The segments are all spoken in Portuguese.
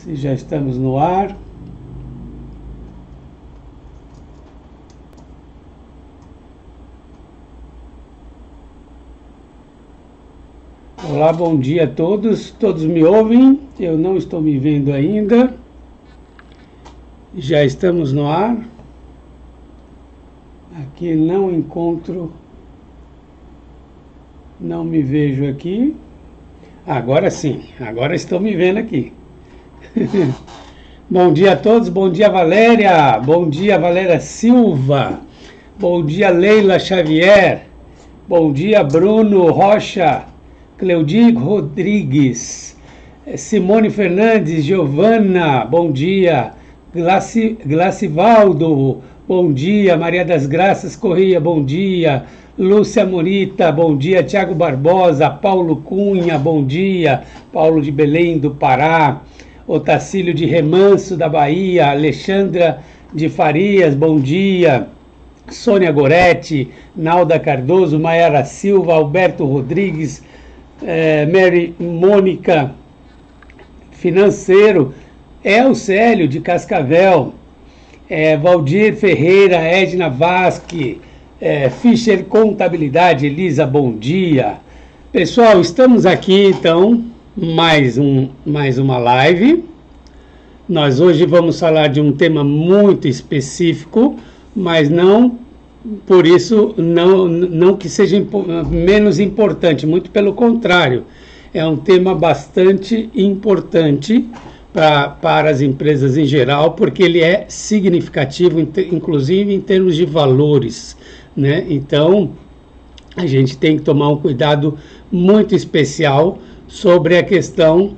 Se já estamos no ar. Olá, bom dia a todos. Todos me ouvem? Eu não estou me vendo ainda. Já estamos no ar. Aqui não encontro, não me vejo aqui. Agora sim, agora estou me vendo aqui. Bom dia a todos, bom dia Valéria, bom dia Valéria Silva, bom dia Leila Xavier, bom dia Bruno Rocha, Cleudi Rodrigues, Simone Fernandes, Giovana, bom dia, Glacivaldo, bom dia, Maria das Graças Correia, bom dia, Lúcia Morita, bom dia, Tiago Barbosa, Paulo Cunha, bom dia, Paulo de Belém do Pará, Otacílio de Remanso da Bahia, Alexandra de Farias, bom dia, Sônia Goretti, Nalda Cardoso, Maiara Silva, Alberto Rodrigues, Mary Mônica Financeiro, Elcélio de Cascavel, Valdir Ferreira, Edna Vasque, Fischer Contabilidade, Elisa, bom dia. Pessoal, estamos aqui então, mais uma live. Nós hoje vamos falar de um tema muito específico, mas não por isso não que seja menos importante, muito pelo contrário. É um tema bastante importante para as empresas em geral, porque ele é significativo, inclusive em termos de valores, né? Então, a gente tem que tomar um cuidado muito especial sobre a questão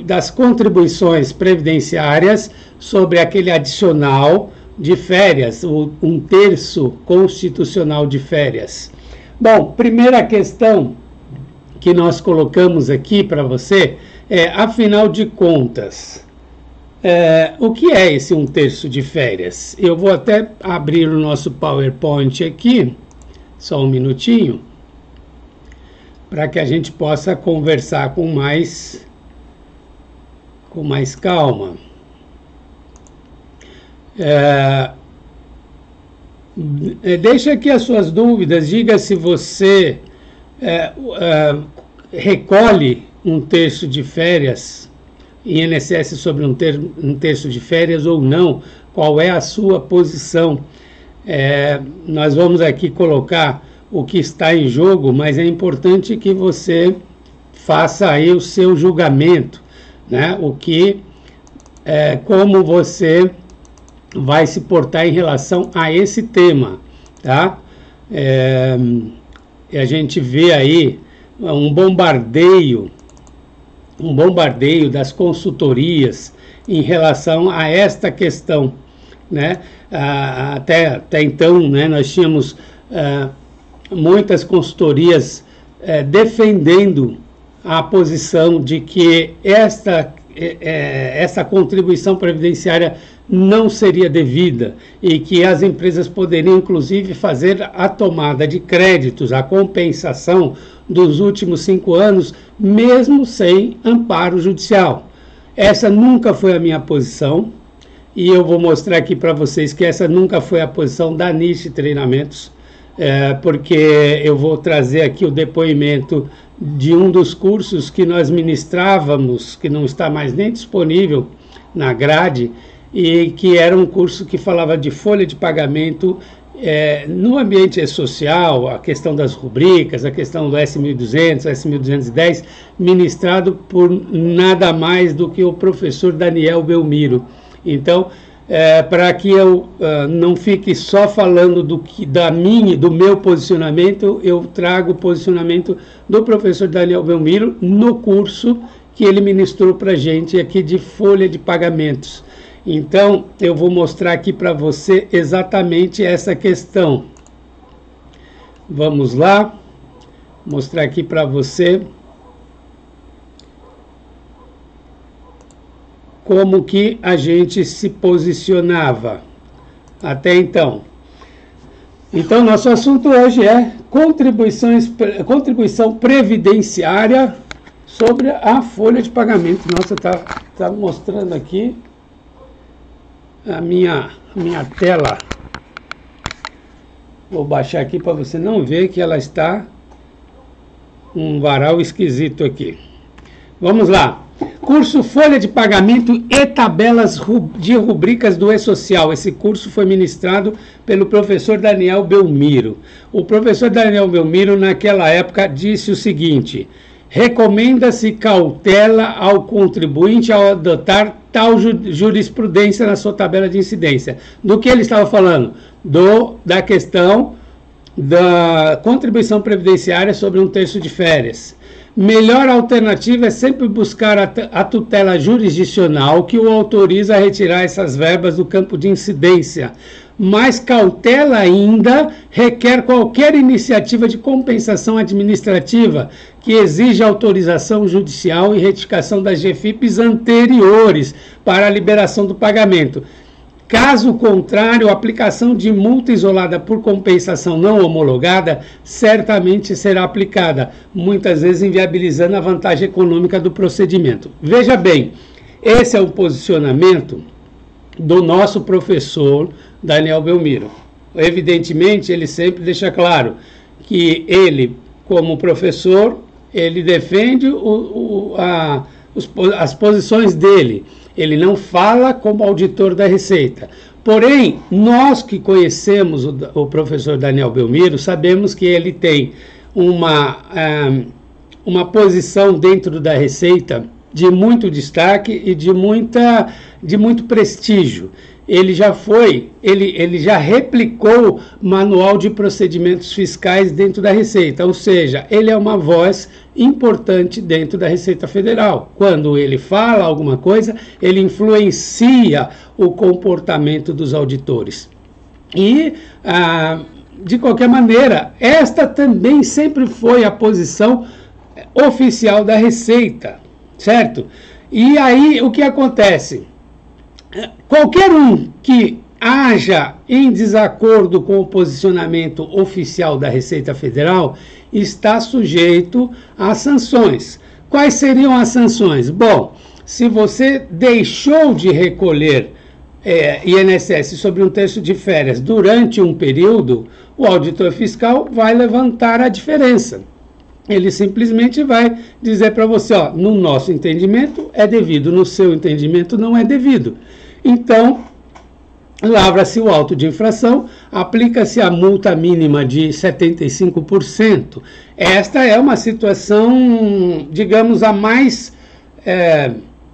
das contribuições previdenciárias sobre aquele adicional de férias, um terço constitucional de férias. Bom, primeira questão que nós colocamos aqui para você afinal de contas, o que é esse um terço de férias? Eu vou até abrir o nosso PowerPoint aqui, só um minutinho, para que a gente possa conversar com mais calma. Deixa aqui as suas dúvidas, diga se você recolhe um terço de férias, INSS sobre um terço de férias ou não, qual é a sua posição. Nós vamos aqui colocar o que está em jogo, mas é importante que você faça aí o seu julgamento, né? Como você vai se portar em relação a esse tema, tá? A gente vê aí um bombardeio das consultorias em relação a esta questão, né? Até então, né, nós tínhamos muitas consultorias defendendo a posição de que essa contribuição previdenciária não seria devida e que as empresas poderiam, inclusive, fazer a tomada de créditos, a compensação dos últimos 5 anos, mesmo sem amparo judicial. Essa nunca foi a minha posição e eu vou mostrar aqui para vocês que essa nunca foi a posição da Niche Treinamentos, porque eu vou trazer aqui o depoimento de um dos cursos que nós ministrávamos, que não está mais nem disponível na grade, e que era um curso que falava de folha de pagamento no ambiente social, a questão das rubricas, a questão do S1200, S1210, ministrado por nada mais do que o professor Daniel Belmiro. Então, para que eu não fique só falando do meu posicionamento, eu trago o posicionamento do professor Daniel Belmiro no curso que ele ministrou para a gente aqui de folha de pagamentos. Então, eu vou mostrar aqui para você exatamente essa questão. Vamos lá, mostrar aqui para você como que a gente se posicionava até então. Então, nosso assunto hoje é contribuição previdenciária sobre a folha de pagamento. Nossa, tá mostrando aqui a minha tela. Vou baixar aqui para você não ver que ela está um varal esquisito aqui. Vamos lá. Curso Folha de Pagamento e Tabelas de Rubricas do E-Social. Esse curso foi ministrado pelo professor Daniel Belmiro. O professor Daniel Belmiro, naquela época, disse o seguinte: recomenda-se cautela ao contribuinte ao adotar tal jurisprudência na sua tabela de incidência. Do que ele estava falando? Da questão da contribuição previdenciária sobre 1/3 de férias. Melhor alternativa é sempre buscar a tutela jurisdicional que o autoriza a retirar essas verbas do campo de incidência. Mais cautela ainda requer qualquer iniciativa de compensação administrativa que exija autorização judicial e retificação das GFIPs anteriores para a liberação do pagamento. Caso contrário, a aplicação de multa isolada por compensação não homologada certamente será aplicada, muitas vezes inviabilizando a vantagem econômica do procedimento. Veja bem, esse é o posicionamento do nosso professor Daniel Belmiro. Evidentemente, ele sempre deixa claro que ele, como professor, ele defende as posições dele. Ele não fala como auditor da Receita. Porém, nós que conhecemos o professor Daniel Belmiro, sabemos que ele tem uma posição dentro da Receita de muito destaque e de muito prestígio. Ele já replicou manual de procedimentos fiscais dentro da Receita, ou seja, ele é uma voz importante dentro da Receita Federal. Quando ele fala alguma coisa, ele influencia o comportamento dos auditores. E, de qualquer maneira, esta também sempre foi a posição oficial da Receita, certo? E aí, o que acontece? Qualquer um que haja em desacordo com o posicionamento oficial da Receita Federal está sujeito a sanções. Quais seriam as sanções? Bom, se você deixou de recolher INSS sobre 1/3 de férias durante um período, o auditor fiscal vai levantar a diferença. Ele simplesmente vai dizer para você, ó, no nosso entendimento é devido, no seu entendimento não é devido. Então, lavra-se o auto de infração, aplica-se a multa mínima de 75%. Esta é uma situação, digamos, a mais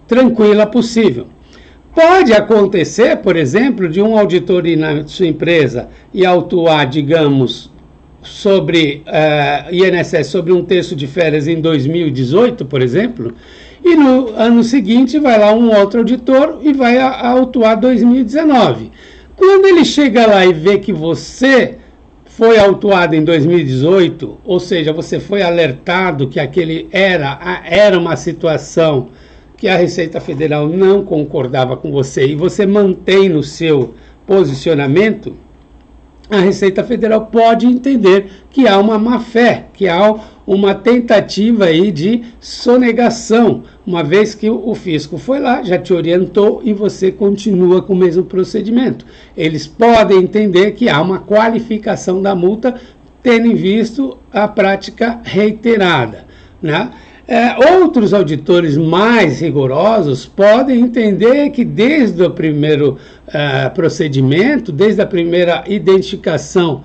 tranquila possível. Pode acontecer, por exemplo, de um auditor ir na sua empresa e autuar, digamos, sobre INSS sobre 1/3 de férias em 2018, por exemplo, e no ano seguinte vai lá um outro auditor e vai autuar 2019. Quando ele chega lá e vê que você foi autuado em 2018, ou seja, você foi alertado que aquele era uma situação que a Receita Federal não concordava com você e você mantém no seu posicionamento, a Receita Federal pode entender que há uma má-fé, que há uma tentativa aí de sonegação, uma vez que o fisco foi lá, já te orientou e você continua com o mesmo procedimento. Eles podem entender que há uma qualificação da multa, tendo em visto a prática reiterada, né? Outros auditores mais rigorosos podem entender que desde o primeiro procedimento, desde a primeira identificação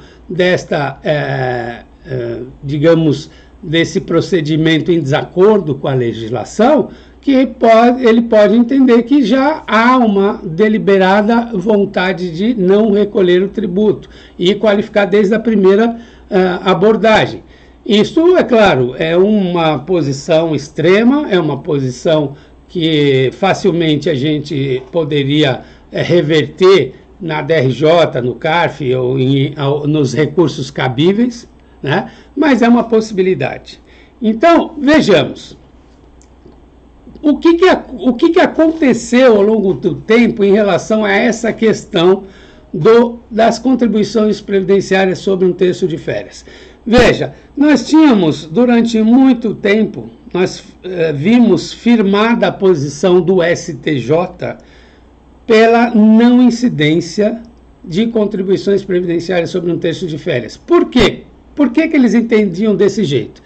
digamos, desse procedimento em desacordo com a legislação, que ele pode entender que já há uma deliberada vontade de não recolher o tributo e qualificar desde a primeira abordagem. Isso, é claro, é uma posição extrema, é uma posição que facilmente a gente poderia reverter na DRJ, no CARF ou nos recursos cabíveis, né? Mas é uma possibilidade. Então, vejamos. O que aconteceu ao longo do tempo em relação a essa questão das contribuições previdenciárias sobre 1/3 de férias? Veja, nós tínhamos durante muito tempo, nós vimos firmada a posição do STJ pela não incidência de contribuições previdenciárias sobre um terço de férias. Por quê? Por que eles entendiam desse jeito?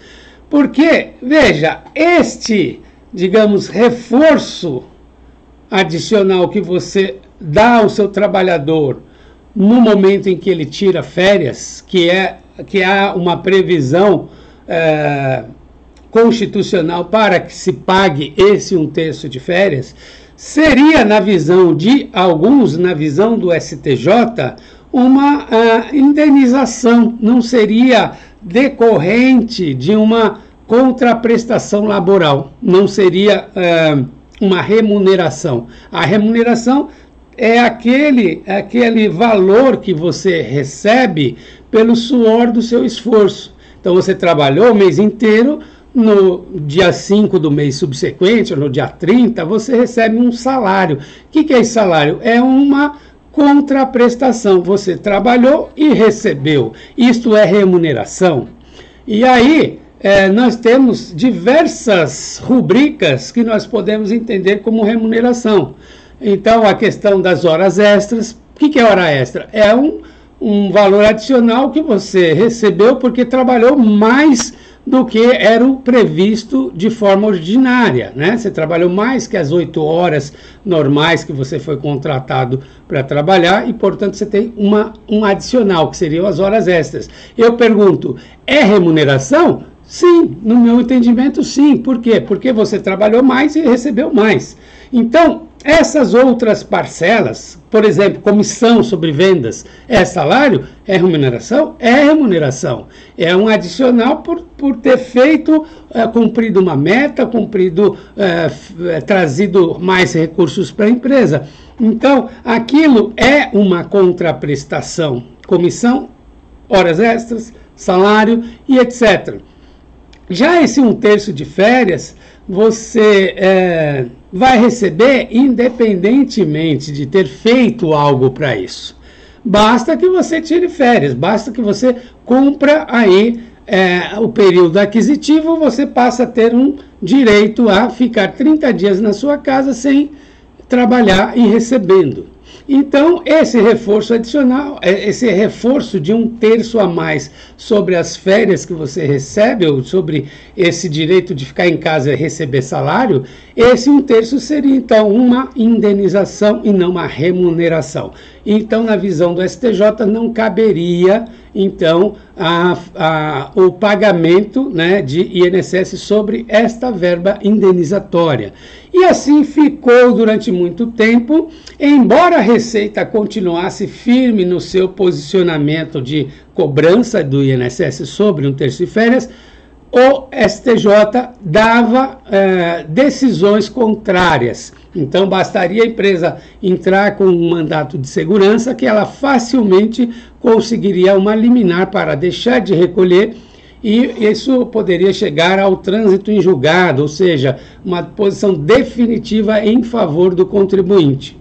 Porque, veja, este, digamos, reforço adicional que você dá ao seu trabalhador no momento em que ele tira férias, que há uma previsão constitucional para que se pague esse um terço de férias, seria, na visão de alguns, na visão do STJ, uma indenização, não seria decorrente de uma contraprestação laboral, não seria uma remuneração. A remuneração é aquele valor que você recebe pelo suor do seu esforço. Então você trabalhou o mês inteiro, no dia 5 do mês subsequente, ou no dia 30, você recebe um salário. O que é esse salário? É uma contraprestação. Você trabalhou e recebeu. Isto é remuneração. E aí, nós temos diversas rubricas que nós podemos entender como remuneração. Então, a questão das horas extras. O que é hora extra? É um valor adicional que você recebeu porque trabalhou mais do que era o previsto de forma ordinária, né? Você trabalhou mais que as 8 horas normais que você foi contratado para trabalhar e, portanto, você tem um adicional, que seriam as horas extras. Eu pergunto, é remuneração? Sim, no meu entendimento, sim. Por quê? Porque você trabalhou mais e recebeu mais. Então, essas outras parcelas, por exemplo, comissão sobre vendas, é salário? É remuneração? É remuneração. É um adicional por ter feito, cumprido uma meta, trazido mais recursos para a empresa. Então, aquilo é uma contraprestação. Comissão, horas extras, salário e etc. Já esse um terço de férias, você vai receber independentemente de ter feito algo para isso. Basta que você tire férias, basta que você cumpra aí o período aquisitivo, você passa a ter um direito a ficar 30 dias na sua casa sem trabalhar e recebendo. Então, esse reforço adicional, esse reforço de um terço a mais sobre as férias que você recebe, ou sobre esse direito de ficar em casa e receber salário, esse um terço seria, então, uma indenização e não uma remuneração. Então, na visão do STJ, não caberia, então, o pagamento, né, de INSS sobre esta verba indenizatória. E assim ficou durante muito tempo, embora a Receita continuasse firme no seu posicionamento de cobrança do INSS sobre um terço de férias, o STJ dava decisões contrárias. Então, bastaria a empresa entrar com um mandato de segurança que ela facilmente conseguiria uma liminar para deixar de recolher, e isso poderia chegar ao trânsito em julgado, ou seja, uma posição definitiva em favor do contribuinte.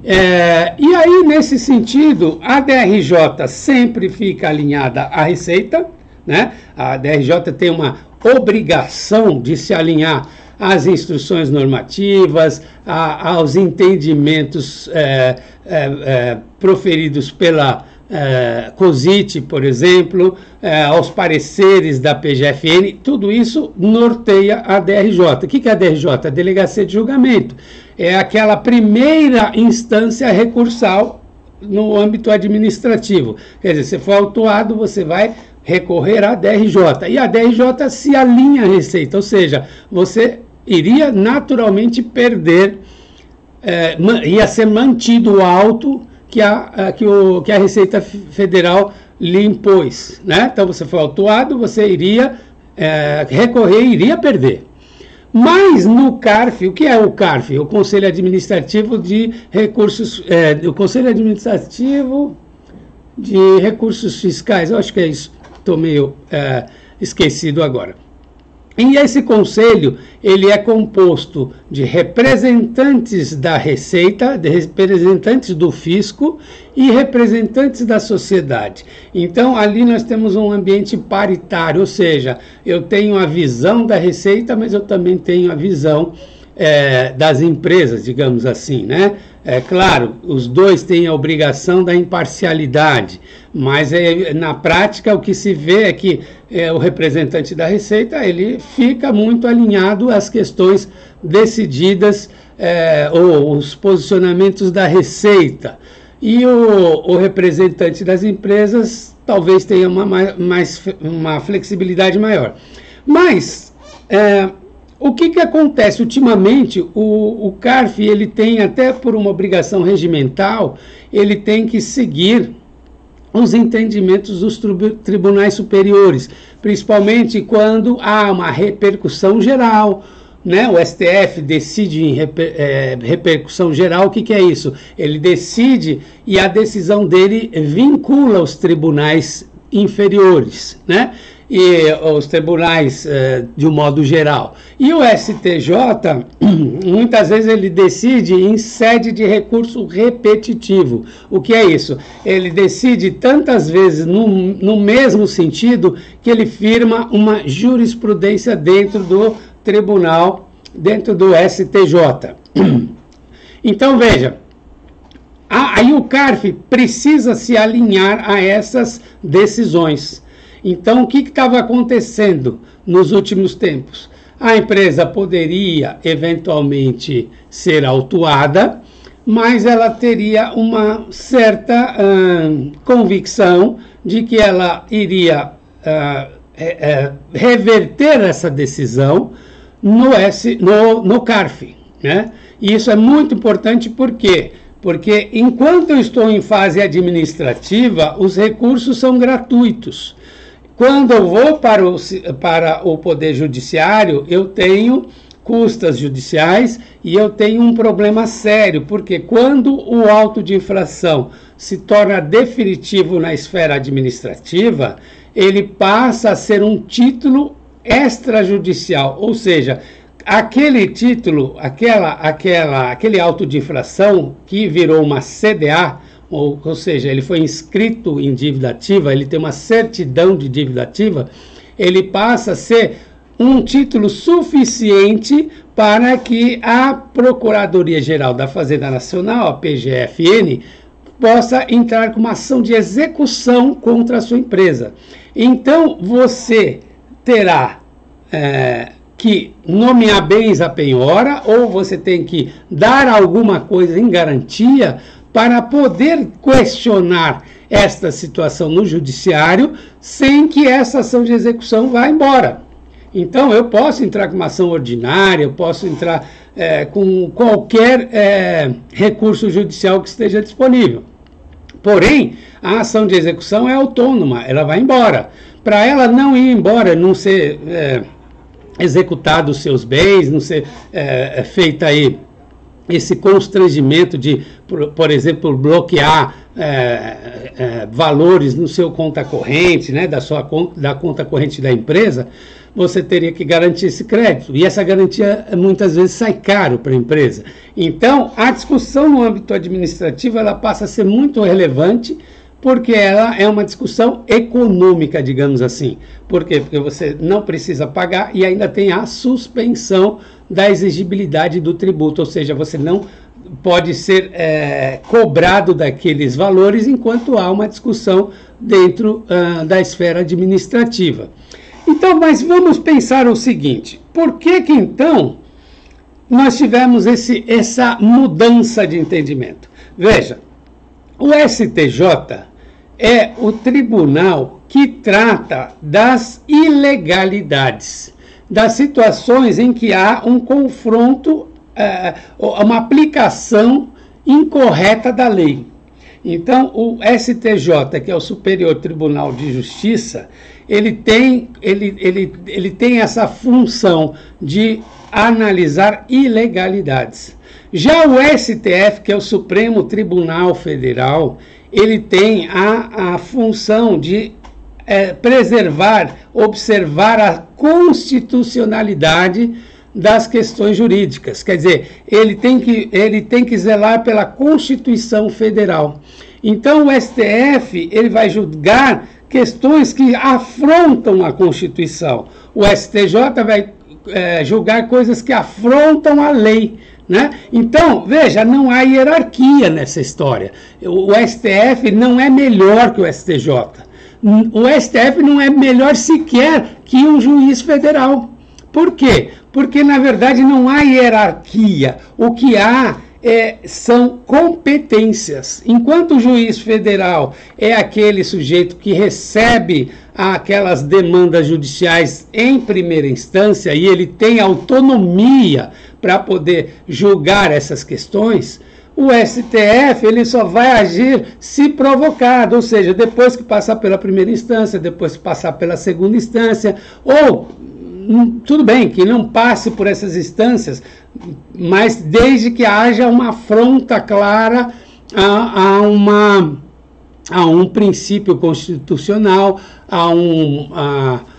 E aí, nesse sentido, a DRJ sempre fica alinhada à Receita, né? A DRJ tem uma obrigação de se alinhar às instruções normativas, aos entendimentos proferidos pela COSIT, por exemplo, aos pareceres da PGFN. Tudo isso norteia a DRJ. O que é a DRJ? A Delegacia de Julgamento. É aquela primeira instância recursal no âmbito administrativo. Quer dizer, você foi autuado, você vai recorrer à DRJ. E a DRJ se alinha à Receita, ou seja, você iria naturalmente perder, ia ser mantido o auto que a Receita Federal lhe impôs, né? Então você foi autuado, você iria recorrer e iria perder. Mas no CARF, o que é o CARF? O Conselho Administrativo de Recursos, o Conselho Administrativo de Recursos Fiscais, eu acho que é isso, estou meio esquecido agora. E esse conselho, ele é composto de representantes da Receita, de representantes do fisco e representantes da sociedade. Então, ali nós temos um ambiente paritário, ou seja, eu tenho a visão da Receita, mas eu também tenho a visão das empresas, digamos assim, né? É claro, os dois têm a obrigação da imparcialidade, mas na prática o que se vê é que o representante da Receita, ele fica muito alinhado às questões decididas ou os posicionamentos da Receita, e o representante das empresas talvez tenha uma flexibilidade maior. Mas o que acontece? Ultimamente, o CARF, ele tem, até por uma obrigação regimental, ele tem que seguir os entendimentos dos tribunais superiores, principalmente quando há uma repercussão geral, né? O STF decide em repercussão geral. O que é isso? Ele decide e a decisão dele vincula os tribunais inferiores, né? E os tribunais de um modo geral. E o STJ, muitas vezes ele decide em sede de recurso repetitivo. O que é isso? Ele decide tantas vezes no mesmo sentido que ele firma uma jurisprudência dentro do tribunal, dentro do STJ. Então, veja, aí o CARF precisa se alinhar a essas decisões. Então, o que estava acontecendo nos últimos tempos? A empresa poderia, eventualmente, ser autuada, mas ela teria uma certa convicção de que ela iria reverter essa decisão no CARF, né? E isso é muito importante, por quê? Porque enquanto eu estou em fase administrativa, os recursos são gratuitos. Quando eu vou para o Poder Judiciário, eu tenho custas judiciais e eu tenho um problema sério, porque quando o auto de infração se torna definitivo na esfera administrativa, ele passa a ser um título extrajudicial, ou seja, aquele título, aquele auto de infração que virou uma CDA, ou seja, ele foi inscrito em dívida ativa, ele tem uma certidão de dívida ativa, ele passa a ser um título suficiente para que a Procuradoria-Geral da Fazenda Nacional, a PGFN, possa entrar com uma ação de execução contra a sua empresa. Então, você terá que nomear bens à penhora, ou você tem que dar alguma coisa em garantia para poder questionar esta situação no judiciário sem que essa ação de execução vá embora. Então, eu posso entrar com uma ação ordinária, eu posso entrar com qualquer recurso judicial que esteja disponível. Porém, a ação de execução é autônoma, ela vai embora. Para ela não ir embora, não ser executado os seus bens, não ser feita aí esse constrangimento de, por exemplo, bloquear valores no seu conta corrente, né, da conta corrente da empresa, você teria que garantir esse crédito. E essa garantia muitas vezes sai caro para a empresa. Então, a discussão no âmbito administrativo ela passa a ser muito relevante, porque ela é uma discussão econômica, digamos assim. Por quê? Porque você não precisa pagar e ainda tem a suspensão da exigibilidade do tributo, ou seja, você não pode ser cobrado daqueles valores enquanto há uma discussão dentro da esfera administrativa. Então, mas vamos pensar o seguinte, por que então nós tivemos essa mudança de entendimento? Veja, o STJ é o tribunal que trata das ilegalidades, das situações em que há um confronto, uma aplicação incorreta da lei. Então, o STJ, que é o Superior Tribunal de Justiça, ele tem essa função de analisar ilegalidades. Já o STF, que é o Supremo Tribunal Federal, ele tem a função de preservar, observar a constitucionalidade das questões jurídicas. Quer dizer, ele tem que zelar pela Constituição Federal. Então, o STF ele vai julgar questões que afrontam a Constituição. O STJ vai julgar coisas que afrontam a lei, né? Então, veja, não há hierarquia nessa história. O STF não é melhor que o STJ. O STF não é melhor sequer que um juiz federal. Por quê? Porque, na verdade, não há hierarquia. O que há são competências. Enquanto o juiz federal é aquele sujeito que recebe aquelas demandas judiciais em primeira instância e ele tem autonomia para poder julgar essas questões, o STF ele só vai agir se provocado, ou seja, depois que passar pela primeira instância, depois que passar pela segunda instância, ou tudo bem que não passe por essas instâncias, mas desde que haja uma afronta clara a um princípio constitucional, a uma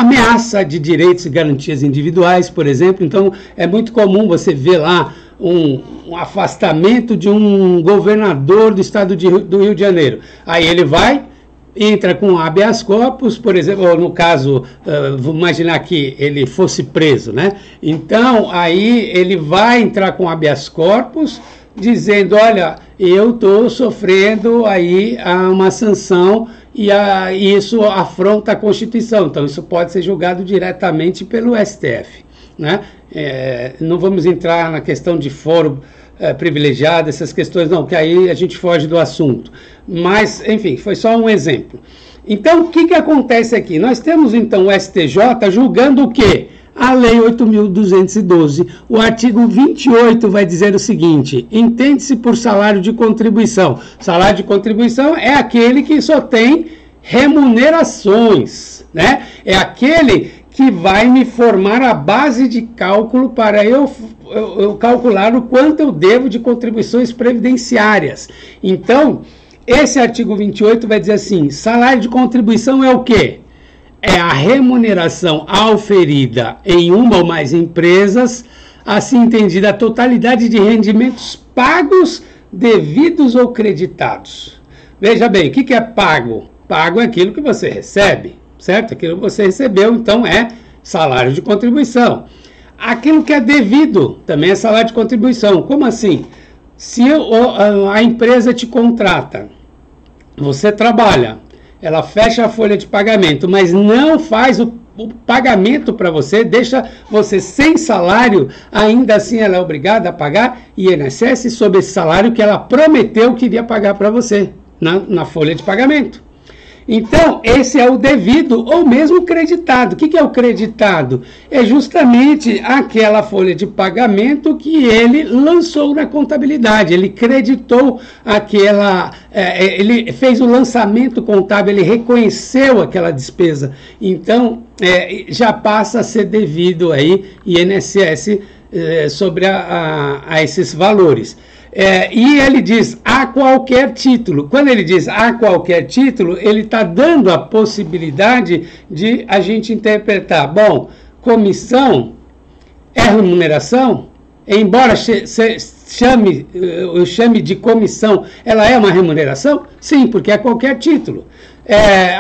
ameaça de direitos e garantias individuais, por exemplo. Então, é muito comum você ver lá um afastamento de um governador do estado do Rio de Janeiro. Aí ele entra com habeas corpus, por exemplo, ou no caso, vamos imaginar que ele fosse preso, né? Então, aí ele vai entrar com habeas corpus, dizendo, olha, eu estou sofrendo aí uma sanção e isso afronta a Constituição. Então, isso pode ser julgado diretamente pelo STF, né? Não vamos entrar na questão de foro privilegiado, essas questões não, que aí a gente foge do assunto. Mas, enfim, foi só um exemplo. Então, o que acontece aqui? Nós temos, então, o STJ julgando o quê? A Lei 8.212, o artigo 28 vai dizer o seguinte: entende-se por salário de contribuição. Salário de contribuição é aquele que só tem remunerações, né? É aquele que vai me formar a base de cálculo para eu calcular o quanto eu devo de contribuições previdenciárias. Então, esse artigo 28 vai dizer assim: salário de contribuição é o quê? É a remuneração auferida em uma ou mais empresas, assim entendida a totalidade de rendimentos pagos, devidos ou creditados. Veja bem, o que é pago? Pago é aquilo que você recebe, certo? Aquilo que você recebeu, então é salário de contribuição. Aquilo que é devido também é salário de contribuição. Como assim? Se a empresa te contrata, você trabalha, ela fecha a folha de pagamento, mas não faz o pagamento para você, deixa você sem salário, ainda assim ela é obrigada a pagar INSS sobre esse salário que ela prometeu que iria pagar para você na folha de pagamento. Então, esse é o devido ou mesmo creditado. O que é o creditado? É justamente aquela folha de pagamento que ele lançou na contabilidade. Ele creditou ele fez o lançamento contábil, ele reconheceu aquela despesa. Então, já passa a ser devido aí INSS sobre a esses valores. E ele diz a qualquer título. Quando ele diz a qualquer título, ele está dando a possibilidade de a gente interpretar. Bom, comissão é remuneração? Embora eu chame de comissão, ela é uma remuneração? Sim, porque é qualquer título.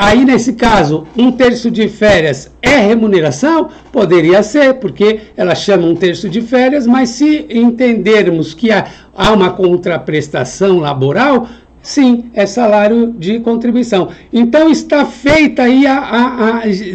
Aí, nesse caso, 1/3 de férias é remuneração? Poderia ser, porque ela chama 1/3 de férias, mas se entendermos que há uma contraprestação laboral, sim, é salário de contribuição. Então, está feita aí,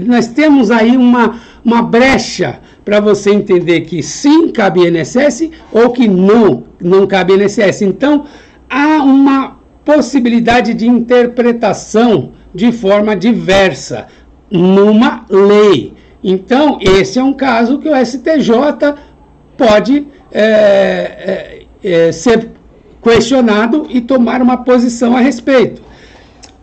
nós temos aí uma brecha para você entender que sim, cabe INSS ou que não cabe INSS. Então, há uma possibilidade de interpretação de forma diversa numa lei. Então, esse é um caso que o STJ pode ser questionado e tomar uma posição a respeito.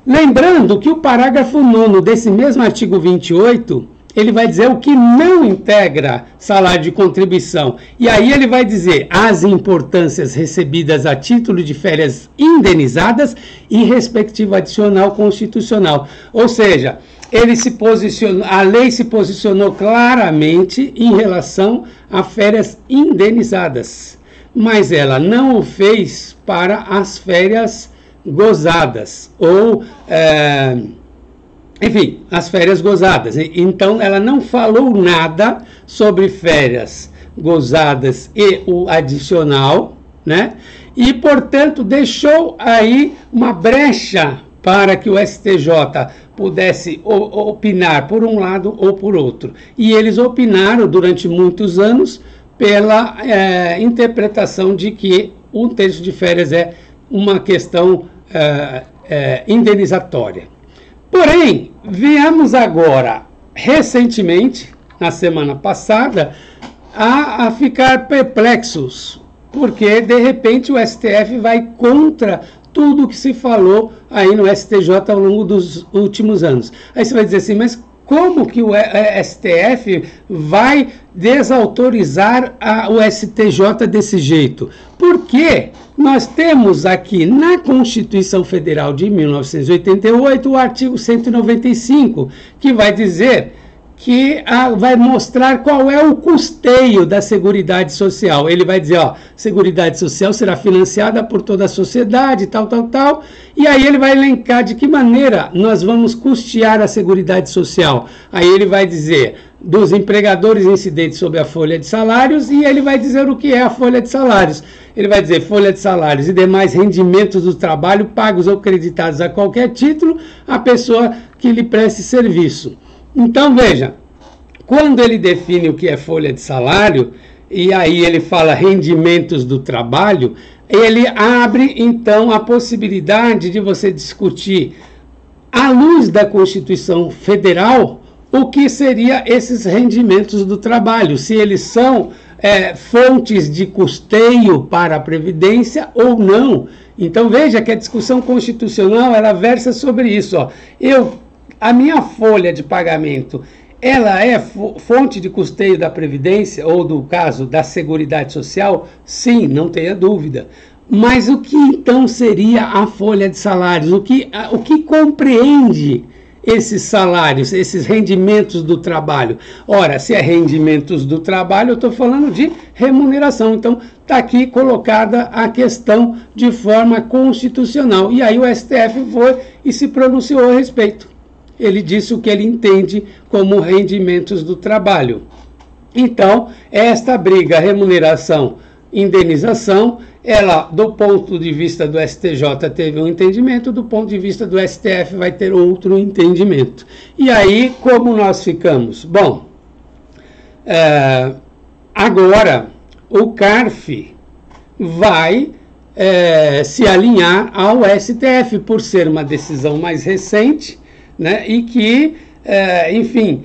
Lembrando que o parágrafo 9º desse mesmo artigo 28, ele vai dizer o que não integra salário de contribuição. E aí ele vai dizer as importâncias recebidas a título de férias indenizadas e respectivo adicional constitucional. Ou seja, a lei se posicionou claramente em relação a férias indenizadas, mas ela não o fez para as férias gozadas, ou, enfim, as férias gozadas. Então, ela não falou nada sobre férias gozadas e o adicional, né? E, portanto, deixou aí uma brecha para que o STJ pudesse opinar por um lado ou por outro. E eles opinaram durante muitos anos pela interpretação de que um terço de férias é uma questão indenizatória. Porém, viemos agora, recentemente, na semana passada, a ficar perplexos, porque, de repente, o STF vai contra tudo o que se falou aí no STJ ao longo dos últimos anos. Aí você vai dizer assim, mas como que o STF vai desautorizar o STJ desse jeito? Porque nós temos aqui na Constituição Federal de 1988 o artigo 195, que vai dizer que vai mostrar qual é o custeio da Seguridade Social. Ele vai dizer, ó, Seguridade Social será financiada por toda a sociedade, tal, tal, tal, e aí ele vai elencar de que maneira nós vamos custear a Seguridade Social. Aí ele vai dizer dos empregadores incidentes sobre a folha de salários, e ele vai dizer o que é a folha de salários. Ele vai dizer folha de salários e demais rendimentos do trabalho pagos ou creditados a qualquer título à pessoa que lhe preste serviço. Então, veja, quando ele define o que é folha de salário, e aí ele fala rendimentos do trabalho, ele abre, então, a possibilidade de você discutir, à luz da Constituição Federal, o que seriam esses rendimentos do trabalho, se eles são fontes de custeio para a Previdência ou não. Então, veja que a discussão constitucional, ela versa sobre isso, ó. A minha folha de pagamento, ela é fonte de custeio da Previdência, ou do caso da Seguridade Social? Sim, não tenha dúvida. Mas o que então seria a folha de salários? O que compreende esses salários, esses rendimentos do trabalho? Ora, se é rendimentos do trabalho, eu estou falando de remuneração. Então, está aqui colocada a questão de forma constitucional. E aí o STF foi e se pronunciou a respeito. Ele disse o que ele entende como rendimentos do trabalho. Então, esta briga, remuneração, indenização, ela, do ponto de vista do STJ, teve um entendimento, do ponto de vista do STF, vai ter outro entendimento. E aí, como nós ficamos? Bom, agora, o CARF vai se alinhar ao STF, por ser uma decisão mais recente, né, e que, enfim,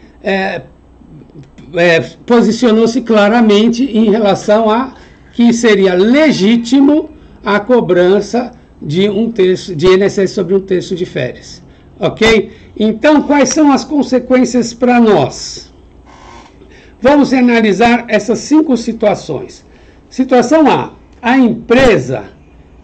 posicionou-se claramente em relação a que seria legítimo a cobrança de um terço de INSS sobre um terço de férias. Ok? Então, quais são as consequências para nós? Vamos analisar essas 5 situações. Situação A. A empresa,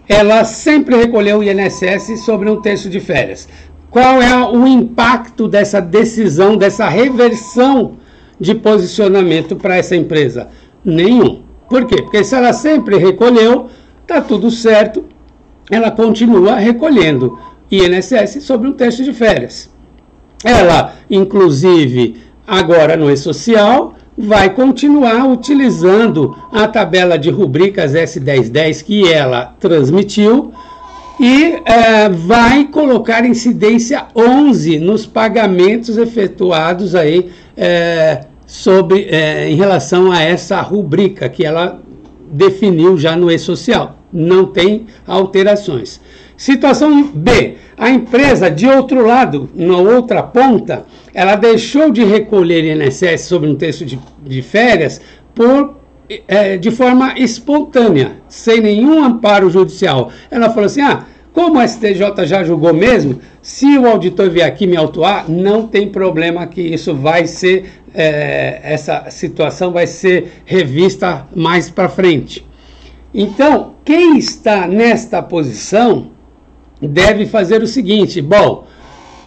ela sempre recolheu o INSS sobre um terço de férias. Qual é o impacto dessa decisão, dessa reversão de posicionamento para essa empresa? Nenhum. Por quê? Porque se ela sempre recolheu, está tudo certo, ela continua recolhendo INSS sobre um terço de férias. Ela, inclusive, agora no E-Social, vai continuar utilizando a tabela de rubricas S1010 que ela transmitiu, e vai colocar incidência 11 nos pagamentos efetuados aí, em relação a essa rubrica que ela definiu já no E-Social. Não tem alterações. Situação B. A empresa, de outro lado, na outra ponta, ela deixou de recolher INSS sobre um terço de férias de forma espontânea, sem nenhum amparo judicial. Ela falou assim, Como o STJ já julgou mesmo, se o auditor vier aqui me autuar, não tem problema que isso vai ser, essa situação vai ser revista mais para frente. Então, quem está nesta posição deve fazer o seguinte: bom,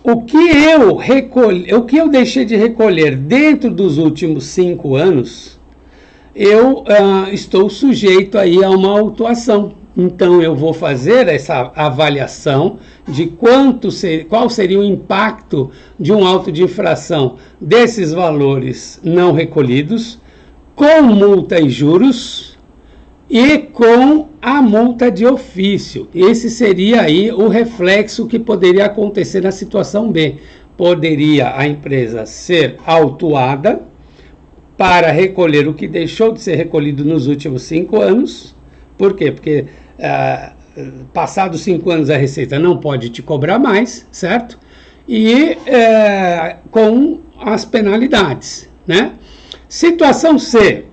o que eu deixei de recolher dentro dos últimos 5 anos, eu estou sujeito aí a uma autuação. Então, eu vou fazer essa avaliação de qual seria o impacto de um auto de infração desses valores não recolhidos, com multa e juros e com a multa de ofício. Esse seria aí o reflexo que poderia acontecer na situação B. Poderia a empresa ser autuada para recolher o que deixou de ser recolhido nos últimos 5 anos. Por quê? Porque passados 5 anos a Receita não pode te cobrar mais, certo? E com as penalidades, né? Situação C: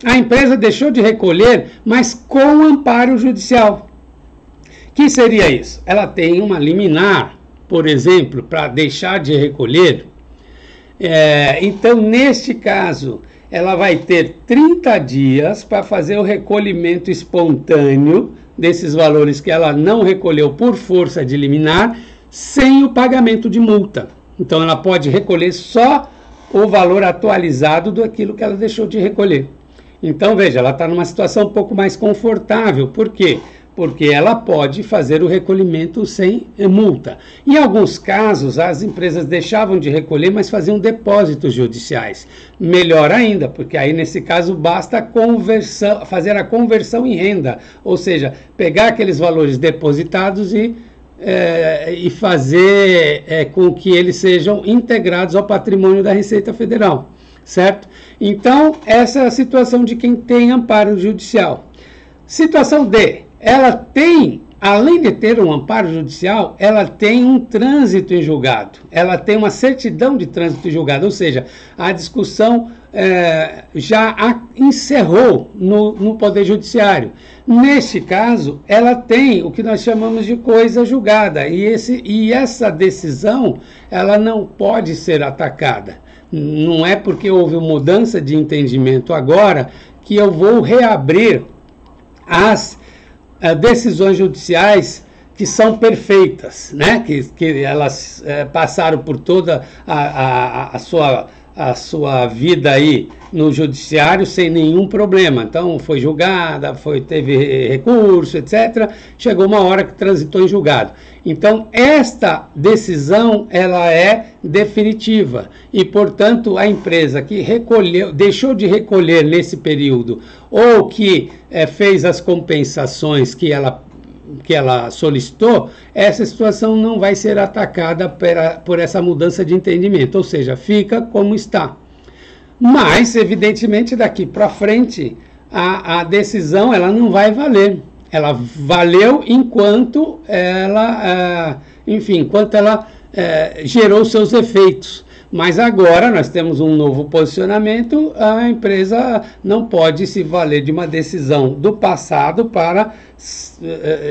a empresa deixou de recolher, mas com amparo judicial. Que seria isso? Ela tem uma liminar, por exemplo, para deixar de recolher. Então, neste caso, ela vai ter 30 dias para fazer o recolhimento espontâneo desses valores que ela não recolheu por força de liminar, sem o pagamento de multa. Então, ela pode recolher só o valor atualizado daquilo que ela deixou de recolher. Então, veja, ela está numa situação um pouco mais confortável. Por quê? Porque ela pode fazer o recolhimento sem multa. Em alguns casos, as empresas deixavam de recolher, mas faziam depósitos judiciais. Melhor ainda, porque aí, nesse caso, basta fazer a conversão em renda, ou seja, pegar aqueles valores depositados e fazer com que eles sejam integrados ao patrimônio da Receita Federal, certo? Então, essa é a situação de quem tem amparo judicial. Situação D: ela tem, além de ter um amparo judicial, ela tem um trânsito em julgado, ela tem uma certidão de trânsito em julgado, ou seja, a discussão já encerrou no Poder Judiciário. Neste caso, ela tem o que nós chamamos de coisa julgada, e essa decisão ela não pode ser atacada. Não é porque houve mudança de entendimento agora que eu vou reabrir as decisões judiciais que são perfeitas, né? que elas passaram por toda a sua vida aí no judiciário sem nenhum problema. Então, foi julgada, teve recurso, etc. Chegou uma hora que transitou em julgado. Então, esta decisão, ela é definitiva. E, portanto, a empresa que deixou de recolher nesse período, ou que fez as compensações que ela solicitou, essa situação não vai ser atacada por essa mudança de entendimento, ou seja, fica como está. Mas, evidentemente, daqui para frente, a decisão ela não vai valer. Ela valeu enquanto ela, gerou seus efeitos. Mas agora nós temos um novo posicionamento, a empresa não pode se valer de uma decisão do passado para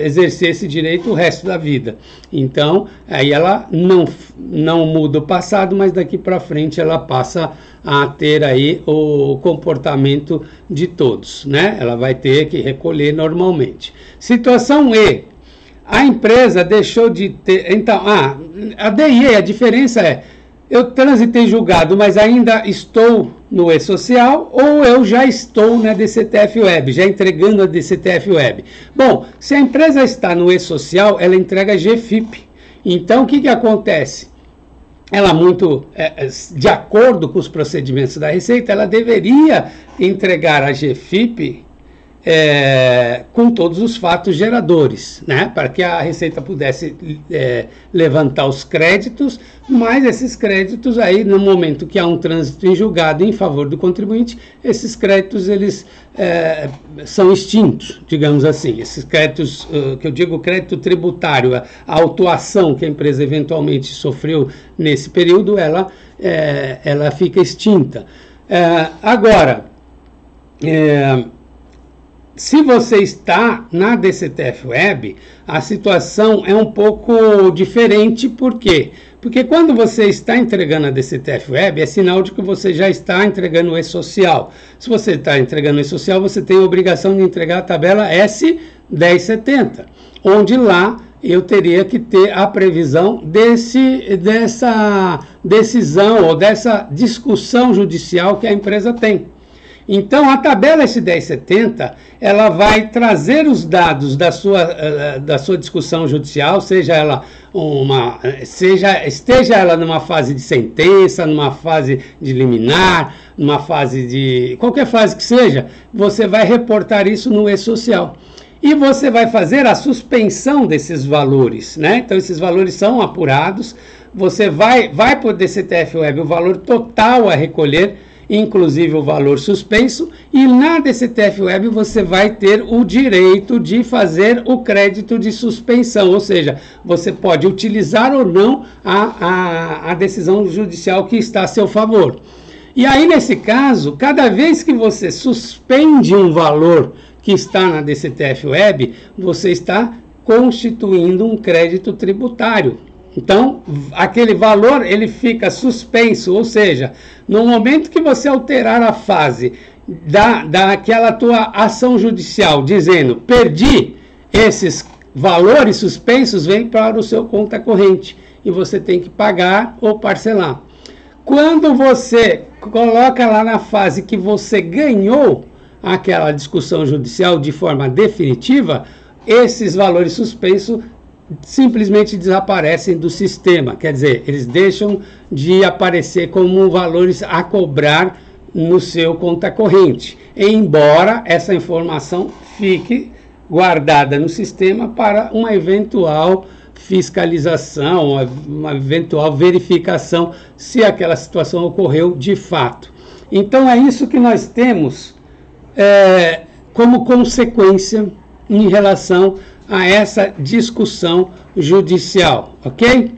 exercer esse direito o resto da vida. Então, aí ela não muda o passado, mas daqui para frente ela passa a ter aí o comportamento de todos, né? Ela vai ter que recolher normalmente. Situação E: a empresa deixou de ter... Então, a D e E, a diferença é: eu transitei julgado, mas ainda estou no E-Social, ou eu já estou na DCTF Web, já entregando a DCTF Web. Bom, se a empresa está no E-Social, ela entrega GFIP. Então, o que acontece? Ela, de acordo com os procedimentos da Receita, ela deveria entregar a GFIP com todos os fatos geradores, né, para que a Receita pudesse levantar os créditos, mas esses créditos aí, no momento que há um trânsito em julgado em favor do contribuinte, esses créditos eles são extintos, digamos assim. Esses créditos, que eu digo crédito tributário, a autuação que a empresa eventualmente sofreu nesse período, ela fica extinta. Agora, se você está na DCTF Web, a situação é um pouco diferente. Por quê? Porque quando você está entregando a DCTF Web, é sinal de que você já está entregando o e-social. Se você está entregando o e-social, você tem a obrigação de entregar a tabela S1070, onde lá eu teria que ter a previsão dessa decisão ou dessa discussão judicial que a empresa tem. Então, a tabela S1070, ela vai trazer os dados da sua discussão judicial, esteja ela numa fase de sentença, numa fase de liminar, numa fase de... qualquer fase que seja, você vai reportar isso no e-social. E você vai fazer a suspensão desses valores, né? Então, esses valores são apurados, você vai para o DCTF Web o valor total a recolher, inclusive o valor suspenso, e na DCTF Web você vai ter o direito de fazer o crédito de suspensão, ou seja, você pode utilizar ou não a decisão judicial que está a seu favor. E aí, nesse caso, cada vez que você suspende um valor que está na DCTF Web, você está constituindo um crédito tributário. Então, aquele valor, ele fica suspenso, ou seja, no momento que você alterar a fase daquela tua ação judicial, dizendo, perdi, esses valores suspensos vêm para o seu conta corrente, e você tem que pagar ou parcelar. Quando você coloca lá na fase que você ganhou aquela discussão judicial de forma definitiva, esses valores suspensos simplesmente desaparecem do sistema, quer dizer, eles deixam de aparecer como valores a cobrar no seu conta corrente, embora essa informação fique guardada no sistema para uma eventual fiscalização, uma eventual verificação se aquela situação ocorreu de fato. Então é isso que nós temos como consequência em relação a essa discussão judicial, ok?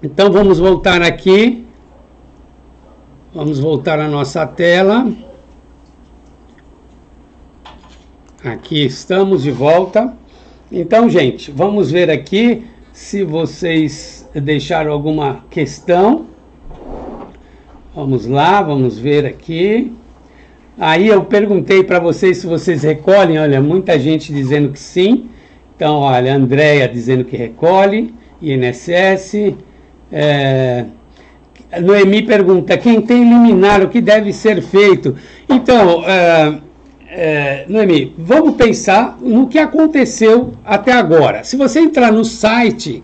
Então vamos voltar aqui, vamos voltar à nossa tela. Aqui estamos de volta. Então, gente, vamos ver aqui se vocês deixaram alguma questão. Vamos lá, vamos ver aqui. Aí eu perguntei para vocês se vocês recolhem, olha, muita gente dizendo que sim. Então, olha, a Andréia dizendo que recolhe, INSS. Noemi pergunta, quem tem liminar, o que deve ser feito? Então, Noemi, vamos pensar no que aconteceu até agora. Se você entrar no site,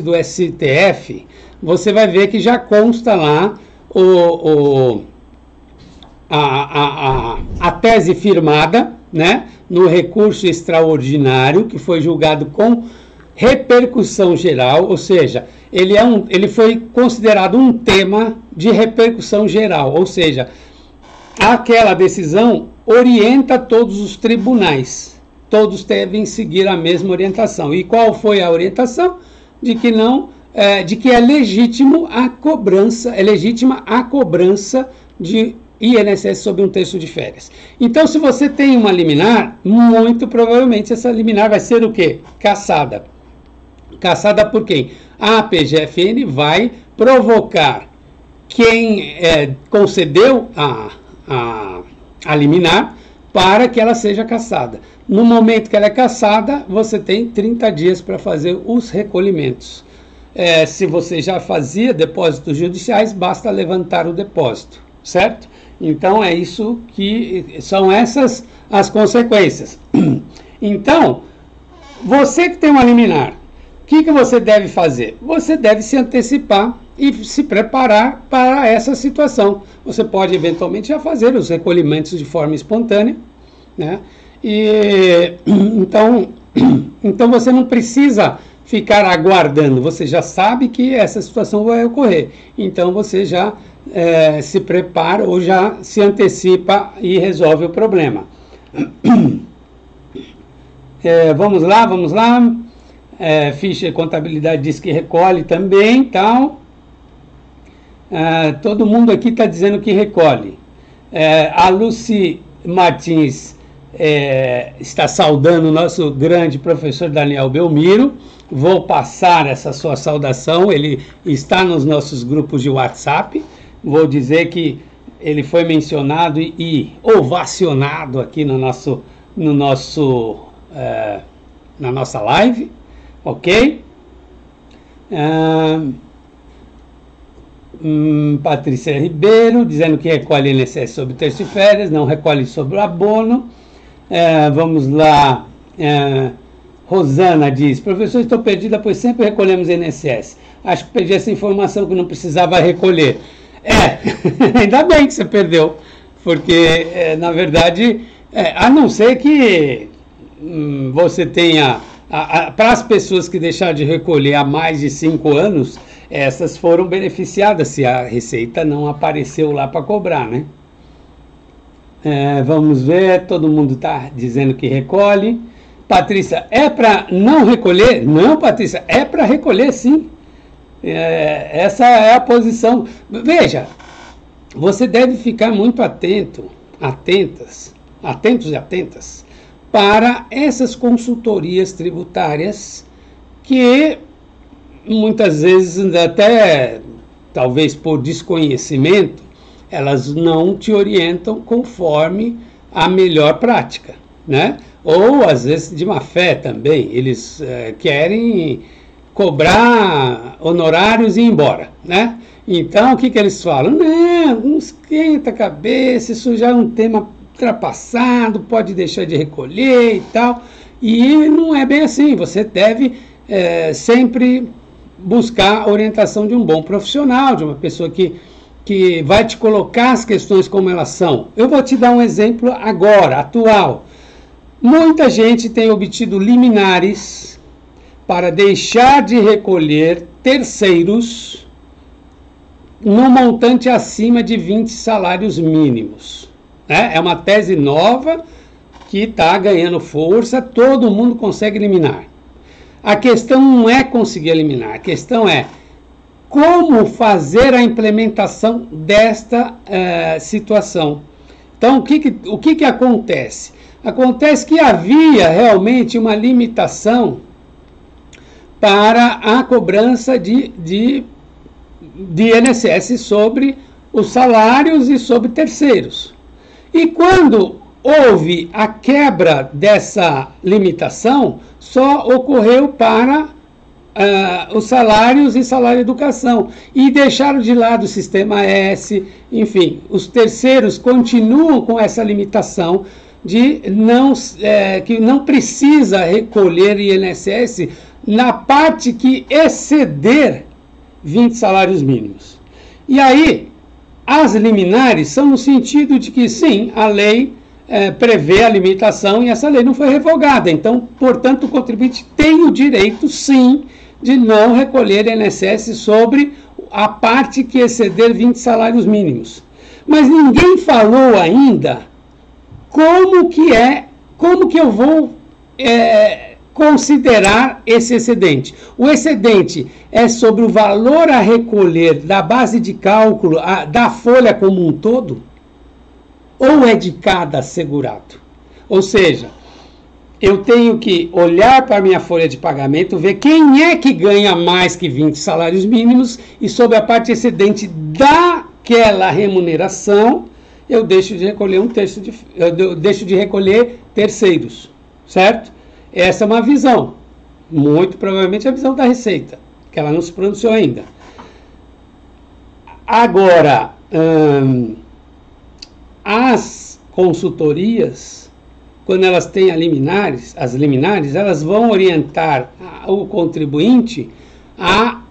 do STF, você vai ver que já consta lá a tese firmada, né, no recurso extraordinário, que foi julgado com repercussão geral, ou seja, ele foi considerado um tema de repercussão geral, ou seja, aquela decisão orienta todos os tribunais, todos devem seguir a mesma orientação. E qual foi a orientação? De que é legítima a cobrança de INSS sobre um terço de férias. Então, se você tem uma liminar, muito provavelmente essa liminar vai ser o quê? Cassada. Cassada por quem? A PGFN vai provocar quem concedeu a liminar para que ela seja cassada. No momento que ela é cassada, você tem 30 dias para fazer os recolhimentos. Se você já fazia depósitos judiciais, basta levantar o depósito, certo? Então, é isso que são essas as consequências. Então, você que tem uma liminar, o que você deve fazer? Você deve se antecipar e se preparar para essa situação. Você pode, eventualmente, já fazer os recolhimentos de forma espontânea, né? Então, você não precisa ficar aguardando, você já sabe que essa situação vai ocorrer. Então, você já se prepara ou já se antecipa e resolve o problema. Vamos lá. Ficha de contabilidade diz que recolhe também, tal. Todo mundo aqui está dizendo que recolhe. A Lucy Martins está saudando o nosso grande professor Daniel Belmiro. Vou passar essa sua saudação, ele está nos nossos grupos de WhatsApp. Vou dizer que ele foi mencionado e ovacionado aqui na nossa live, ok? Patrícia Ribeiro, dizendo que recolhe INSS sobre terço e férias, não recolhe sobre o abono. Vamos lá. Rosana diz: professor, estou perdida, pois sempre recolhemos INSS. Acho que perdi essa informação que não precisava recolher. Ainda bem que você perdeu, porque, na verdade, a não ser que você tenha, para as pessoas que deixaram de recolher há mais de 5 anos, essas foram beneficiadas, se a Receita não apareceu lá para cobrar, né? Vamos ver, todo mundo está dizendo que recolhe. Patrícia, é para não recolher? Não, Patrícia, é para recolher sim. Essa é a posição. Veja, você deve ficar muito atentos e atentas para essas consultorias tributárias que muitas vezes, até talvez por desconhecimento, elas não te orientam conforme a melhor prática, né? Ou às vezes de má fé também, eles querem cobrar honorários e ir embora, né? Então, o que eles falam? Não esquenta a cabeça, isso já é um tema ultrapassado, pode deixar de recolher e tal. E não é bem assim, você deve sempre buscar a orientação de um bom profissional, de uma pessoa que vai te colocar as questões como elas são. Eu vou te dar um exemplo agora, atual. Muita gente tem obtido liminares para deixar de recolher terceiros no montante acima de 20 salários mínimos. É uma tese nova que está ganhando força, todo mundo consegue eliminar. A questão não é conseguir eliminar, a questão é como fazer a implementação desta situação. Então, o que acontece? Acontece que havia realmente uma limitação para a cobrança de INSS sobre os salários e sobre terceiros. E quando houve a quebra dessa limitação, só ocorreu para os salários e salário educação. E deixaram de lado o sistema S, enfim, os terceiros continuam com essa limitação de que não precisa recolher INSS na parte que exceder 20 salários mínimos. E aí, as liminares são no sentido de que, sim, a lei prevê a limitação e essa lei não foi revogada. Então, portanto, o contribuinte tem o direito, sim, de não recolher INSS sobre a parte que exceder 20 salários mínimos. Mas ninguém falou ainda como que eu vou considerar esse excedente. O excedente é sobre o valor a recolher da base de cálculo da folha como um todo? Ou é de cada segurado? Ou seja, eu tenho que olhar para a minha folha de pagamento, ver quem é que ganha mais que 20 salários mínimos e sobre a parte excedente daquela remuneração, eu deixo de recolher eu deixo de recolher terceiros, certo? Essa é uma visão, muito provavelmente a visão da Receita, que ela não se pronunciou ainda. Agora, as consultorias, quando elas têm as liminares, elas vão orientar o contribuinte a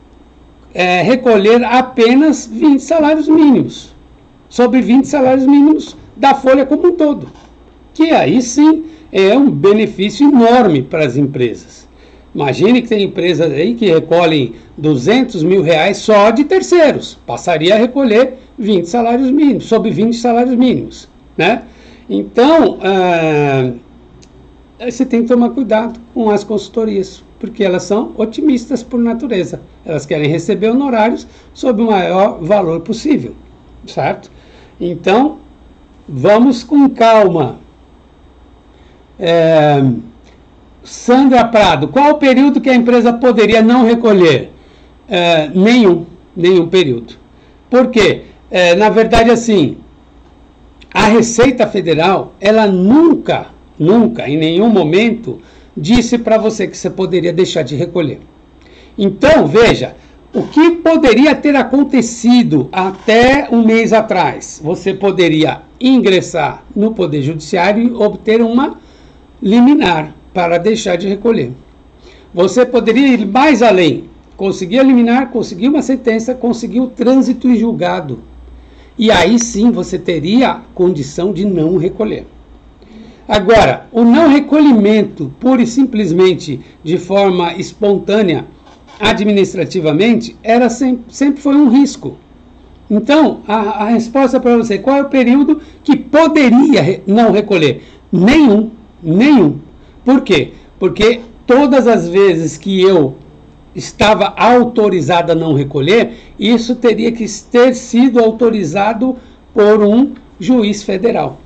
recolher apenas 20 salários mínimos, sobre 20 salários mínimos da folha como um todo, que aí sim é um benefício enorme para as empresas. Imagine que tem empresas aí que recolhem 200 mil reais só de terceiros, passaria a recolher 20 salários mínimos, sobre 20 salários mínimos, né? Então, você tem que tomar cuidado com as consultorias, porque elas são otimistas por natureza. Elas querem receber honorários sob o maior valor possível, certo? Então, vamos com calma. Sandra Prado, qual o período que a empresa poderia não recolher? Nenhum período. Por quê? Na verdade, assim, a Receita Federal, ela nunca, em nenhum momento, disse para você que você poderia deixar de recolher. Então, veja, o que poderia ter acontecido até um mês atrás? Você poderia ingressar no Poder Judiciário e obter uma liminar para deixar de recolher. Você poderia ir mais além, conseguir a liminar, conseguir uma sentença, conseguir o trânsito em julgado. E aí sim você teria condição de não recolher. Agora, o não recolhimento, pura e simplesmente de forma espontânea, administrativamente, sempre foi um risco. Então, a resposta para você, qual é o período que poderia não recolher? Nenhum. Por quê? Porque todas as vezes que eu estava autorizado a não recolher, isso teria que ter sido autorizado por um juiz federal,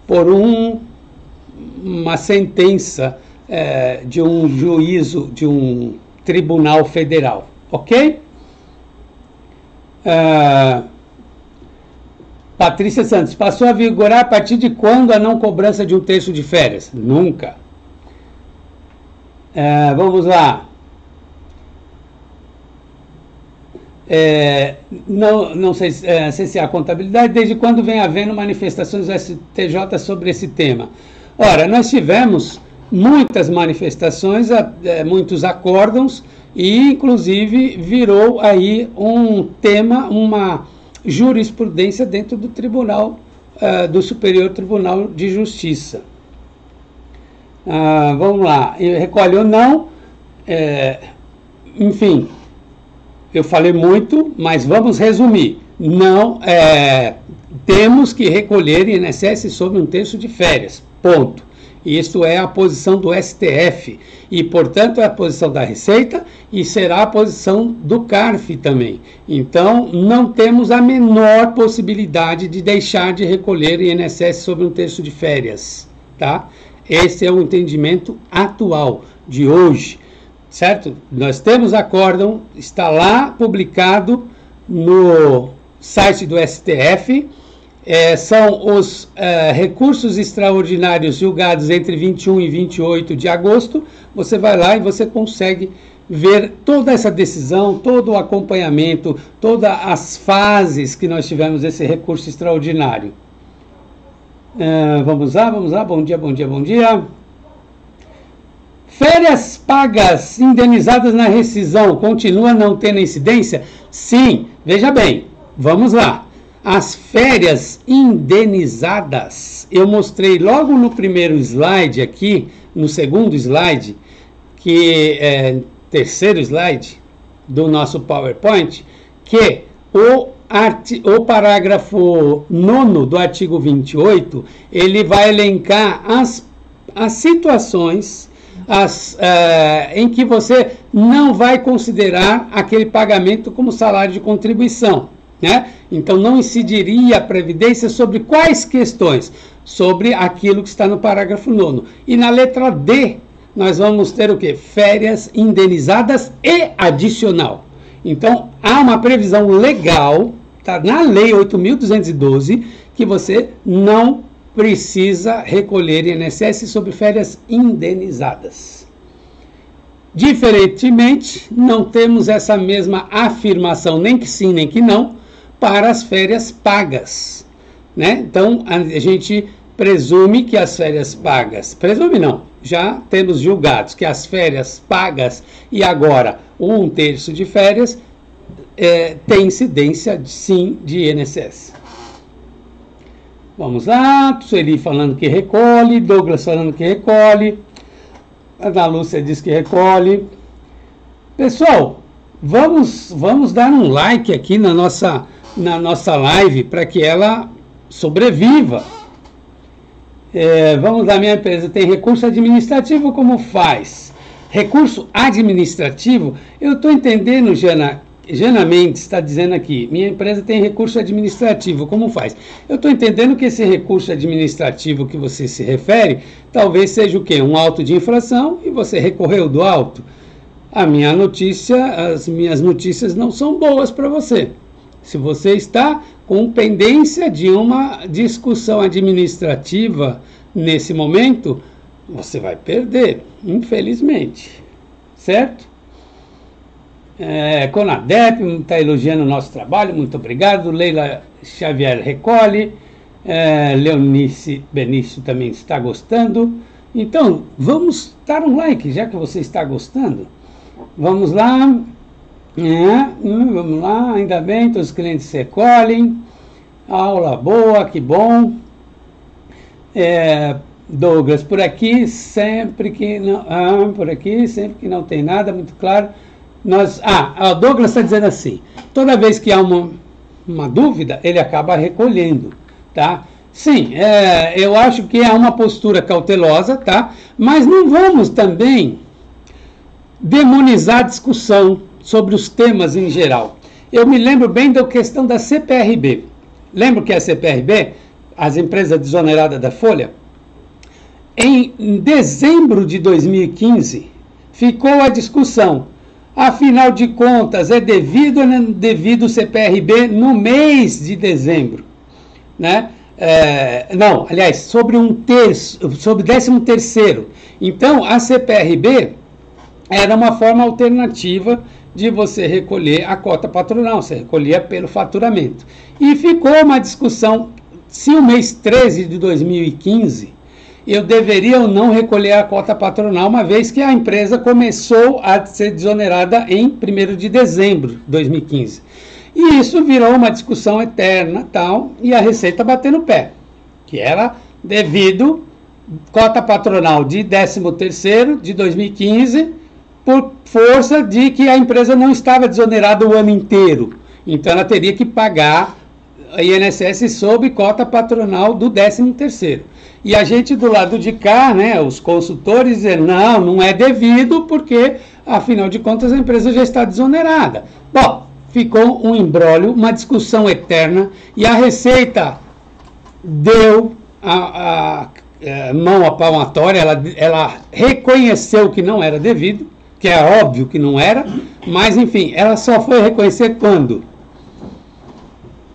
por uma sentença de um juízo, de um tribunal federal, ok? Patrícia Santos, passou a vigorar a partir de quando a não cobrança de 1/3 de férias? Nunca. Vamos lá. Não sei se há contabilidade, desde quando vem havendo manifestações do STJ sobre esse tema? Ora, nós tivemos muitas manifestações, muitos acórdãos, e inclusive virou aí um tema, uma jurisprudência dentro do Tribunal, do Superior Tribunal de Justiça. Vamos lá, recolhe ou não, enfim, eu falei muito, mas vamos resumir. Não, temos que recolher INSS sobre 1/3 de férias, ponto. Isto é a posição do STF e, portanto, é a posição da Receita e será a posição do CARF também. Então, não temos a menor possibilidade de deixar de recolher INSS sobre 1/3 de férias, tá? Esse é o entendimento atual de hoje, certo? Nós temos acórdão, está lá publicado no site do STF, são os recursos extraordinários julgados entre 21 e 28 de agosto. Você vai lá e você consegue ver toda essa decisão, todo o acompanhamento, todas as fases que nós tivemos desse recurso extraordinário. Vamos lá, bom dia. Férias pagas indenizadas na rescisão continua não tendo incidência? Sim, veja bem, vamos lá. As férias indenizadas, eu mostrei logo no primeiro slide aqui, no segundo slide, que é terceiro slide do nosso PowerPoint, que o parágrafo 9º do artigo 28, ele vai elencar as situações em que você não vai considerar aquele pagamento como salário de contribuição, né? Então não incidiria a Previdência sobre quais questões? Sobre aquilo que está no parágrafo 9º. E na letra D, nós vamos ter o quê? Férias indenizadas e adicional. Então, há uma previsão legal, tá, na Lei 8.212, que você não precisa recolher INSS sobre férias indenizadas. Diferentemente, não temos essa mesma afirmação, nem que sim, nem que não, para as férias pagas, né? Então, a gente presume que as férias pagas, presume não, já temos julgados que as férias pagas e agora 1/3 de férias tem incidência, sim, de INSS. Vamos lá, Sueli falando que recolhe, Douglas falando que recolhe, Ana Lúcia diz que recolhe. Pessoal, vamos dar um like aqui na nossa live para que ela sobreviva. Vamos lá, minha empresa tem recurso administrativo, como faz? Recurso administrativo, eu estou entendendo, Jana, Jana Mendes está dizendo aqui, minha empresa tem recurso administrativo, como faz? Eu estou entendendo que esse recurso administrativo que você se refere, talvez seja o quê? Um auto de infração e você recorreu do auto. A minha notícia, as minhas notícias não são boas para você. Se você está com pendência de uma discussão administrativa nesse momento, você vai perder, infelizmente, certo? Conadep está elogiando o nosso trabalho, muito obrigado. Leila Xavier recolhe, Leonice Benício também está gostando. Então, vamos dar um like, já que você está gostando. Vamos lá, vamos lá, ainda bem, todos os clientes recolhem. Aula boa, que bom. Douglas, por aqui, sempre que não tem nada, muito claro. O Douglas está dizendo assim, toda vez que há uma dúvida, ele acaba recolhendo, tá? Sim, eu acho que é uma postura cautelosa, tá? Mas não vamos também demonizar a discussão sobre os temas em geral. Eu me lembro bem da questão da CPRB. Lembra que a CPRB, as empresas desoneradas da Folha, em dezembro de 2015, ficou a discussão. Afinal de contas, é devido ou não devido o CPRB no mês de dezembro? Né? Não, aliás, sobre sobre 13º. Então, a CPRB era uma forma alternativa de você recolher a cota patronal, você recolhia pelo faturamento. E ficou uma discussão se o mês 13 de 2015 eu deveria ou não recolher a cota patronal, uma vez que a empresa começou a ser desonerada em 1º de dezembro de 2015. E isso virou uma discussão eterna, tal, e a Receita bateu no pé, que era devido cota patronal de 13º de 2015, por força de que a empresa não estava desonerada o ano inteiro. Então ela teria que pagar a INSS sob cota patronal do 13º. E a gente do lado de cá, né, os consultores dizendo, não é devido porque, afinal de contas, a empresa já está desonerada. Bom, ficou um imbróglio, uma discussão eterna, e a Receita deu a mão à palmatória, ela reconheceu que não era devido, que é óbvio que não era, mas, enfim, ela só foi reconhecer quando?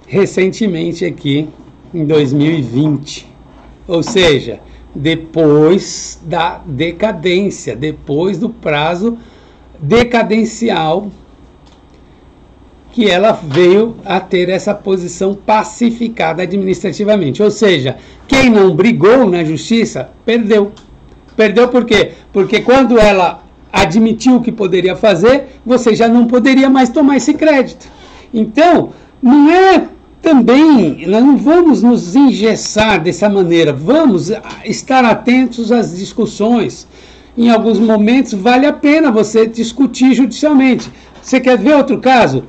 Recentemente aqui, em 2020. Ou seja, depois da decadência, depois do prazo decadencial que ela veio a ter essa posição pacificada administrativamente. Ou seja, quem não brigou na justiça, perdeu. Perdeu por quê? Porque quando ela admitiu o que poderia fazer, você já não poderia mais tomar esse crédito. Então, não é também, nós não vamos nos engessar dessa maneira, vamos estar atentos às discussões. Em alguns momentos vale a pena você discutir judicialmente. Você quer ver outro caso?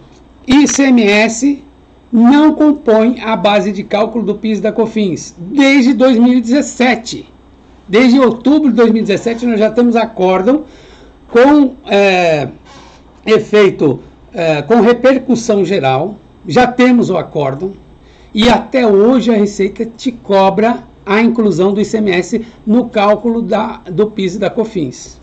ICMS não compõe a base de cálculo do PIS da COFINS desde 2017. Desde outubro de 2017 nós já temos acórdão com efeito, com repercussão geral. Já temos o acórdão e até hoje a Receita te cobra a inclusão do ICMS no cálculo do PIS e da COFINS.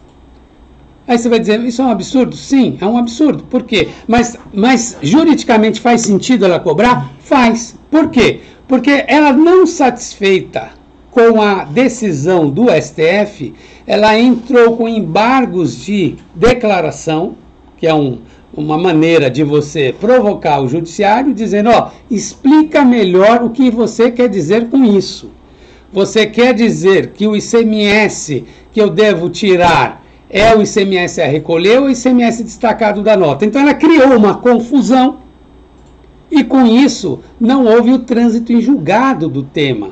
Aí você vai dizer, isso é um absurdo? Sim, é um absurdo. Por quê? Mas juridicamente faz sentido ela cobrar? Faz. Por quê? Porque ela não satisfeita com a decisão do STF, ela entrou com embargos de declaração, que é uma maneira de você provocar o judiciário, dizendo, explica melhor o que você quer dizer com isso. Você quer dizer que o ICMS que eu devo tirar é o ICMS a recolher ou o ICMS destacado da nota? Então ela criou uma confusão e com isso não houve o trânsito em julgado do tema.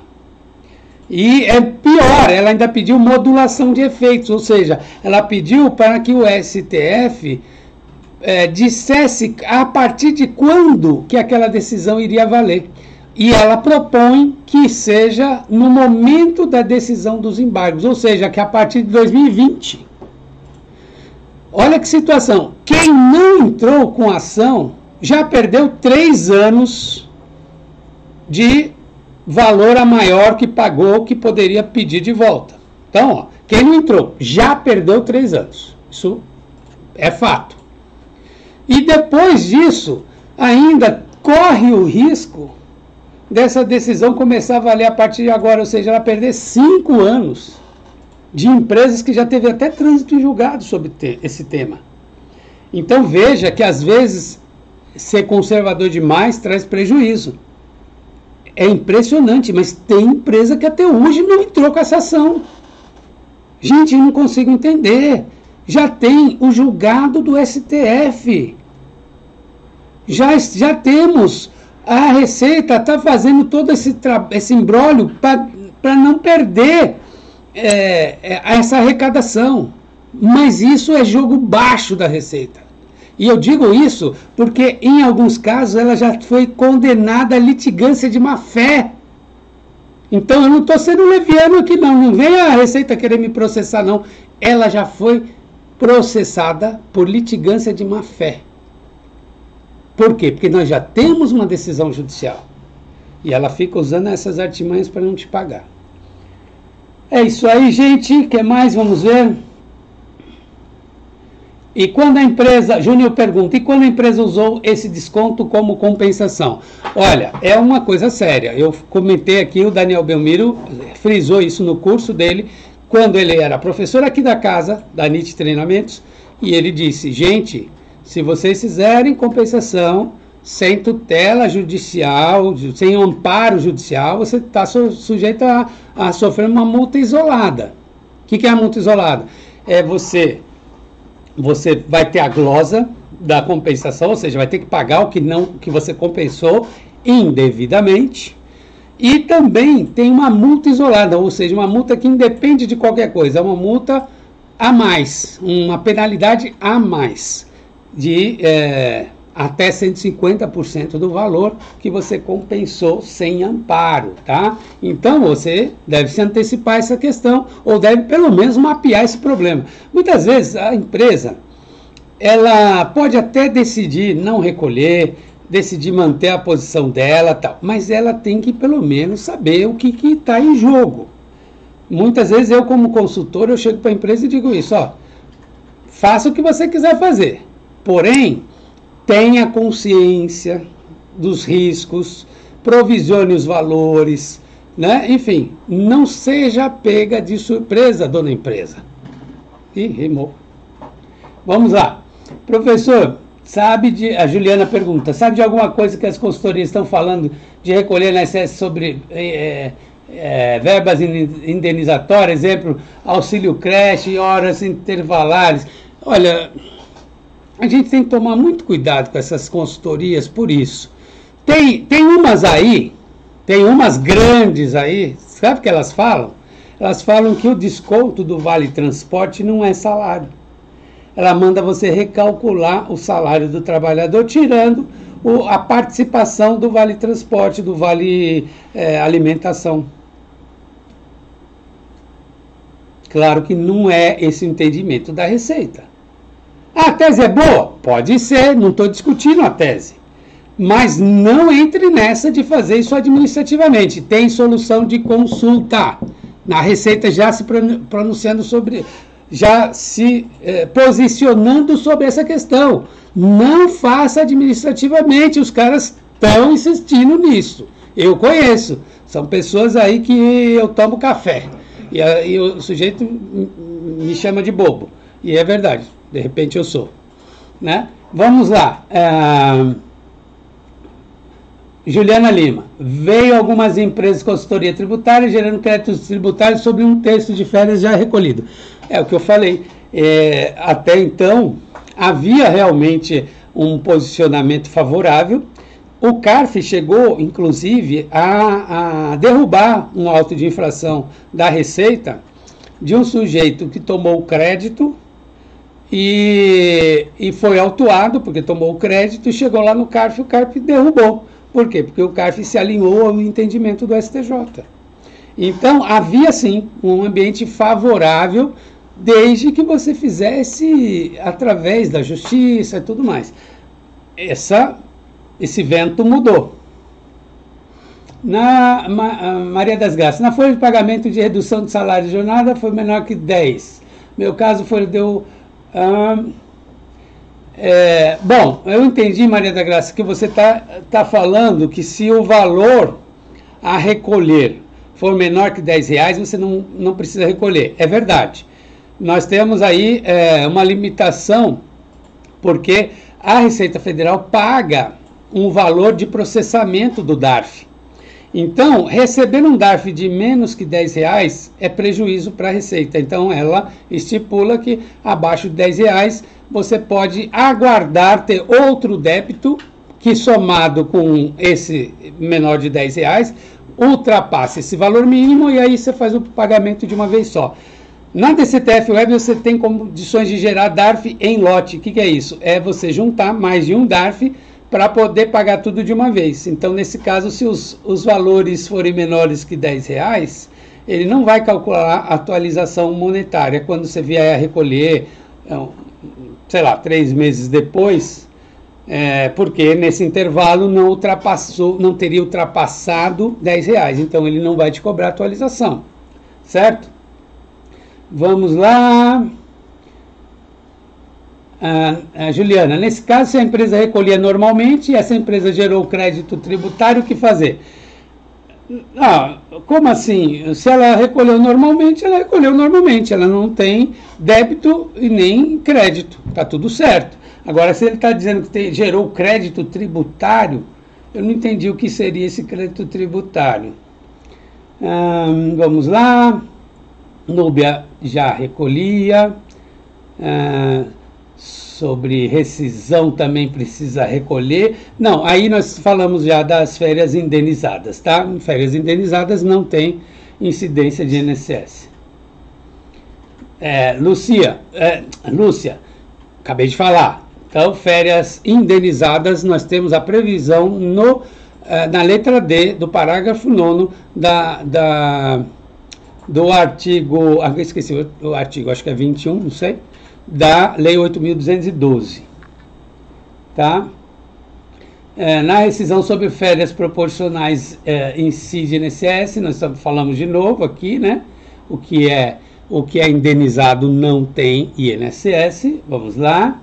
E é pior, ela ainda pediu modulação de efeitos, ou seja, ela pediu para que o STF dissesse a partir de quando que aquela decisão iria valer. E ela propõe que seja no momento da decisão dos embargos, ou seja, que a partir de 2020. Olha que situação. Quem não entrou com ação já perdeu 3 anos de valor a maior que pagou, que poderia pedir de volta. Então, ó, quem não entrou já perdeu 3 anos. Isso é fato. E depois disso, ainda corre o risco dessa decisão começar a valer a partir de agora, ou seja, ela perder 5 anos de empresas que já teve até trânsito em julgado sobre esse tema. Então veja que às vezes ser conservador demais traz prejuízo. É impressionante, mas tem empresa que até hoje não entrou com essa ação. Gente, eu não consigo entender. Já tem o julgado do STF. Já temos. A Receita está fazendo todo esse imbróglio para não perder essa arrecadação. Mas isso é jogo baixo da Receita. E eu digo isso porque, em alguns casos, ela já foi condenada à litigância de má-fé. Então, eu não estou sendo leviano aqui, não. Não vem a Receita querer me processar, não. Ela já foi processada por litigância de má-fé. Por quê? Porque nós já temos uma decisão judicial. E ela fica usando essas artimanhas para não te pagar. É isso aí, gente. O que mais? Vamos ver. E quando a empresa, Júnior pergunta, e quando a empresa usou esse desconto como compensação? Olha, é uma coisa séria. Eu comentei aqui, o Daniel Belmiro frisou isso no curso dele, quando ele era professor aqui da casa, da NIT Treinamentos, e ele disse, gente, se vocês fizerem compensação sem tutela judicial, sem amparo judicial, você está sujeito a sofrer uma multa isolada. O que é a multa isolada? É você vai ter a glosa da compensação, ou seja, vai ter que pagar o que você compensou indevidamente, e também tem uma multa isolada, ou seja, uma multa que independe de qualquer coisa, é uma multa a mais, uma penalidade a mais, de até 150% do valor que você compensou sem amparo, tá? Então você deve se antecipar essa questão, ou deve pelo menos mapear esse problema. Muitas vezes a empresa, ela pode até decidir não recolher, decidir manter a posição dela, tal, mas ela tem que pelo menos saber o que está em jogo. Muitas vezes eu, como consultor, eu chego para a empresa e digo isso, ó, faça o que você quiser fazer, porém, tenha consciência dos riscos, provisione os valores, né? Enfim, não seja pega de surpresa, dona empresa. Ih, rimou. Vamos lá. Professor, a Juliana pergunta, sabe de alguma coisa que as consultorias estão falando de recolher na INSS sobre verbas indenizatórias, exemplo, auxílio creche, horas intervalares? Olha, a gente tem que tomar muito cuidado com essas consultorias por isso. Tem umas aí, tem umas grandes aí, sabe o que elas falam? Elas falam que o desconto do Vale Transporte não é salário. Ela manda você recalcular o salário do trabalhador, tirando a participação do Vale Transporte, do Vale Alimentação. Claro que não é esse o entendimento da Receita. A tese é boa? Pode ser, não estou discutindo a tese. Mas não entre nessa de fazer isso administrativamente. Tem solução de consulta. Na Receita já se pronunciando sobre, já se posicionando sobre essa questão. Não faça administrativamente, os caras estão insistindo nisso. Eu conheço, são pessoas aí que eu tomo café. E o sujeito me chama de bobo. E é verdade. De repente eu sou, né? Vamos lá. Juliana Lima. Veio algumas empresas de consultoria tributária gerando créditos tributários sobre um terço de férias já recolhido. É o que eu falei. Até então, havia realmente um posicionamento favorável. O CARF chegou, inclusive, a derrubar um auto de infração da Receita de um sujeito que tomou crédito e foi autuado porque tomou o crédito e chegou lá no CARF e o CARF derrubou. Por quê? Porque o CARF se alinhou ao entendimento do STJ. Então, havia sim um ambiente favorável desde que você fizesse através da justiça e tudo mais. Essa esse vento mudou. Na Maria das Graças, na folha de pagamento de redução de salário de jornada foi menor que 10. Meu caso foi, deu... bom, eu entendi, Maria da Graça, que você tá falando que se o valor a recolher for menor que R$10, você não precisa recolher. É verdade. Nós temos aí uma limitação, porque a Receita Federal paga um valor de processamento do DARF. Então, receber um DARF de menos que R$10 é prejuízo para a Receita. Então, ela estipula que abaixo de R$10 você pode aguardar ter outro débito que, somado com esse menor de R$10, ultrapassa esse valor mínimo e aí você faz o pagamento de uma vez só. Na DCTF Web você tem condições de gerar DARF em lote. O que é isso? É você juntar mais de um DARF para poder pagar tudo de uma vez. Então, nesse caso, se os valores forem menores que R$10, ele não vai calcular a atualização monetária. Quando você vier a recolher, sei lá, 3 meses depois, porque nesse intervalo não teria ultrapassado R$10. Então, ele não vai te cobrar atualização, certo? Vamos lá. Juliana, nesse caso, se a empresa recolhia normalmente e essa empresa gerou crédito tributário, o que fazer? Como assim? Se ela recolheu normalmente, ela não tem débito e nem crédito, tá tudo certo. Agora, se ele está dizendo que gerou crédito tributário, eu não entendi o que seria esse crédito tributário. Vamos lá. Núbia já recolhia. Sobre rescisão também precisa recolher. Não, aí nós falamos já das férias indenizadas, tá? Férias indenizadas não tem incidência de INSS. Lúcia, acabei de falar. Então, férias indenizadas, nós temos a previsão na letra D do parágrafo 9º do artigo, esqueci o artigo, acho que é 21, não sei, da Lei 8.212, tá? Na rescisão sobre férias proporcionais incide INSS, nós falamos de novo aqui, né? O que é indenizado não tem INSS. Vamos lá.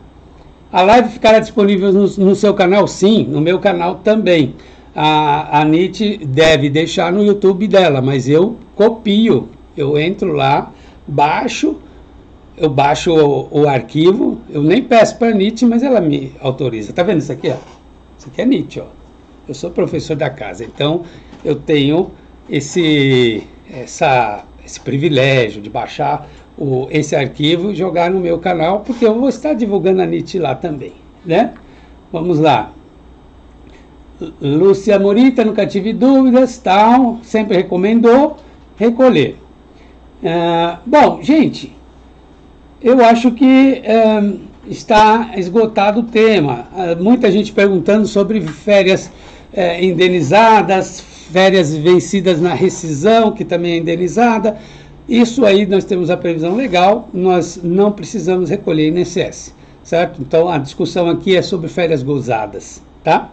A live ficará disponível no seu canal? Sim, no meu canal também. A NIT deve deixar no YouTube dela, mas eu copio, eu entro lá, eu baixo o arquivo, eu nem peço para a NIT, mas ela me autoriza. Tá vendo isso aqui, ó? Isso aqui é NIT, ó. Eu sou professor da casa, então eu tenho esse privilégio de baixar esse arquivo e jogar no meu canal, porque eu vou estar divulgando a NIT lá também, né? Vamos lá. Lúcia Morita, nunca tive dúvidas, tal, sempre recomendou recolher. Bom, gente, eu acho que está esgotado o tema. Muita gente perguntando sobre férias indenizadas, férias vencidas na rescisão, que também é indenizada. Isso aí nós temos a previsão legal, nós não precisamos recolher INSS, certo? Então a discussão aqui é sobre férias gozadas, tá?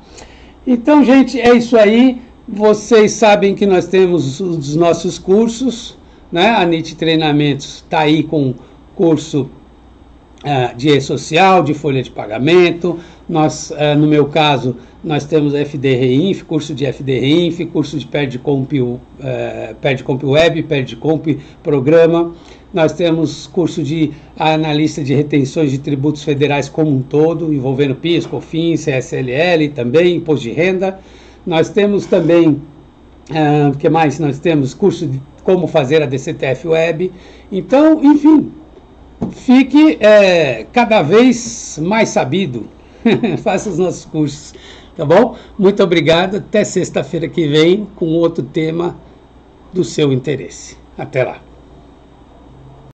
Então, gente, é isso aí. Vocês sabem que nós temos os nossos cursos, né? A NIT Treinamentos está aí com curso de E-Social, de folha de pagamento. Nós, no meu caso, nós temos FD-Reinf, curso de FD-Reinf, curso de PERDComp Web, PERDComp Programa. Nós temos curso de analista de retenções de tributos federais como um todo, envolvendo PIS, COFINS, CSLL, também imposto de renda. Nós temos também, o que mais? Nós temos curso de como fazer a DCTF Web. Então, enfim, fique cada vez mais sabido. Faça os nossos cursos, tá bom? Muito obrigado. Até sexta-feira que vem com outro tema do seu interesse. Até lá.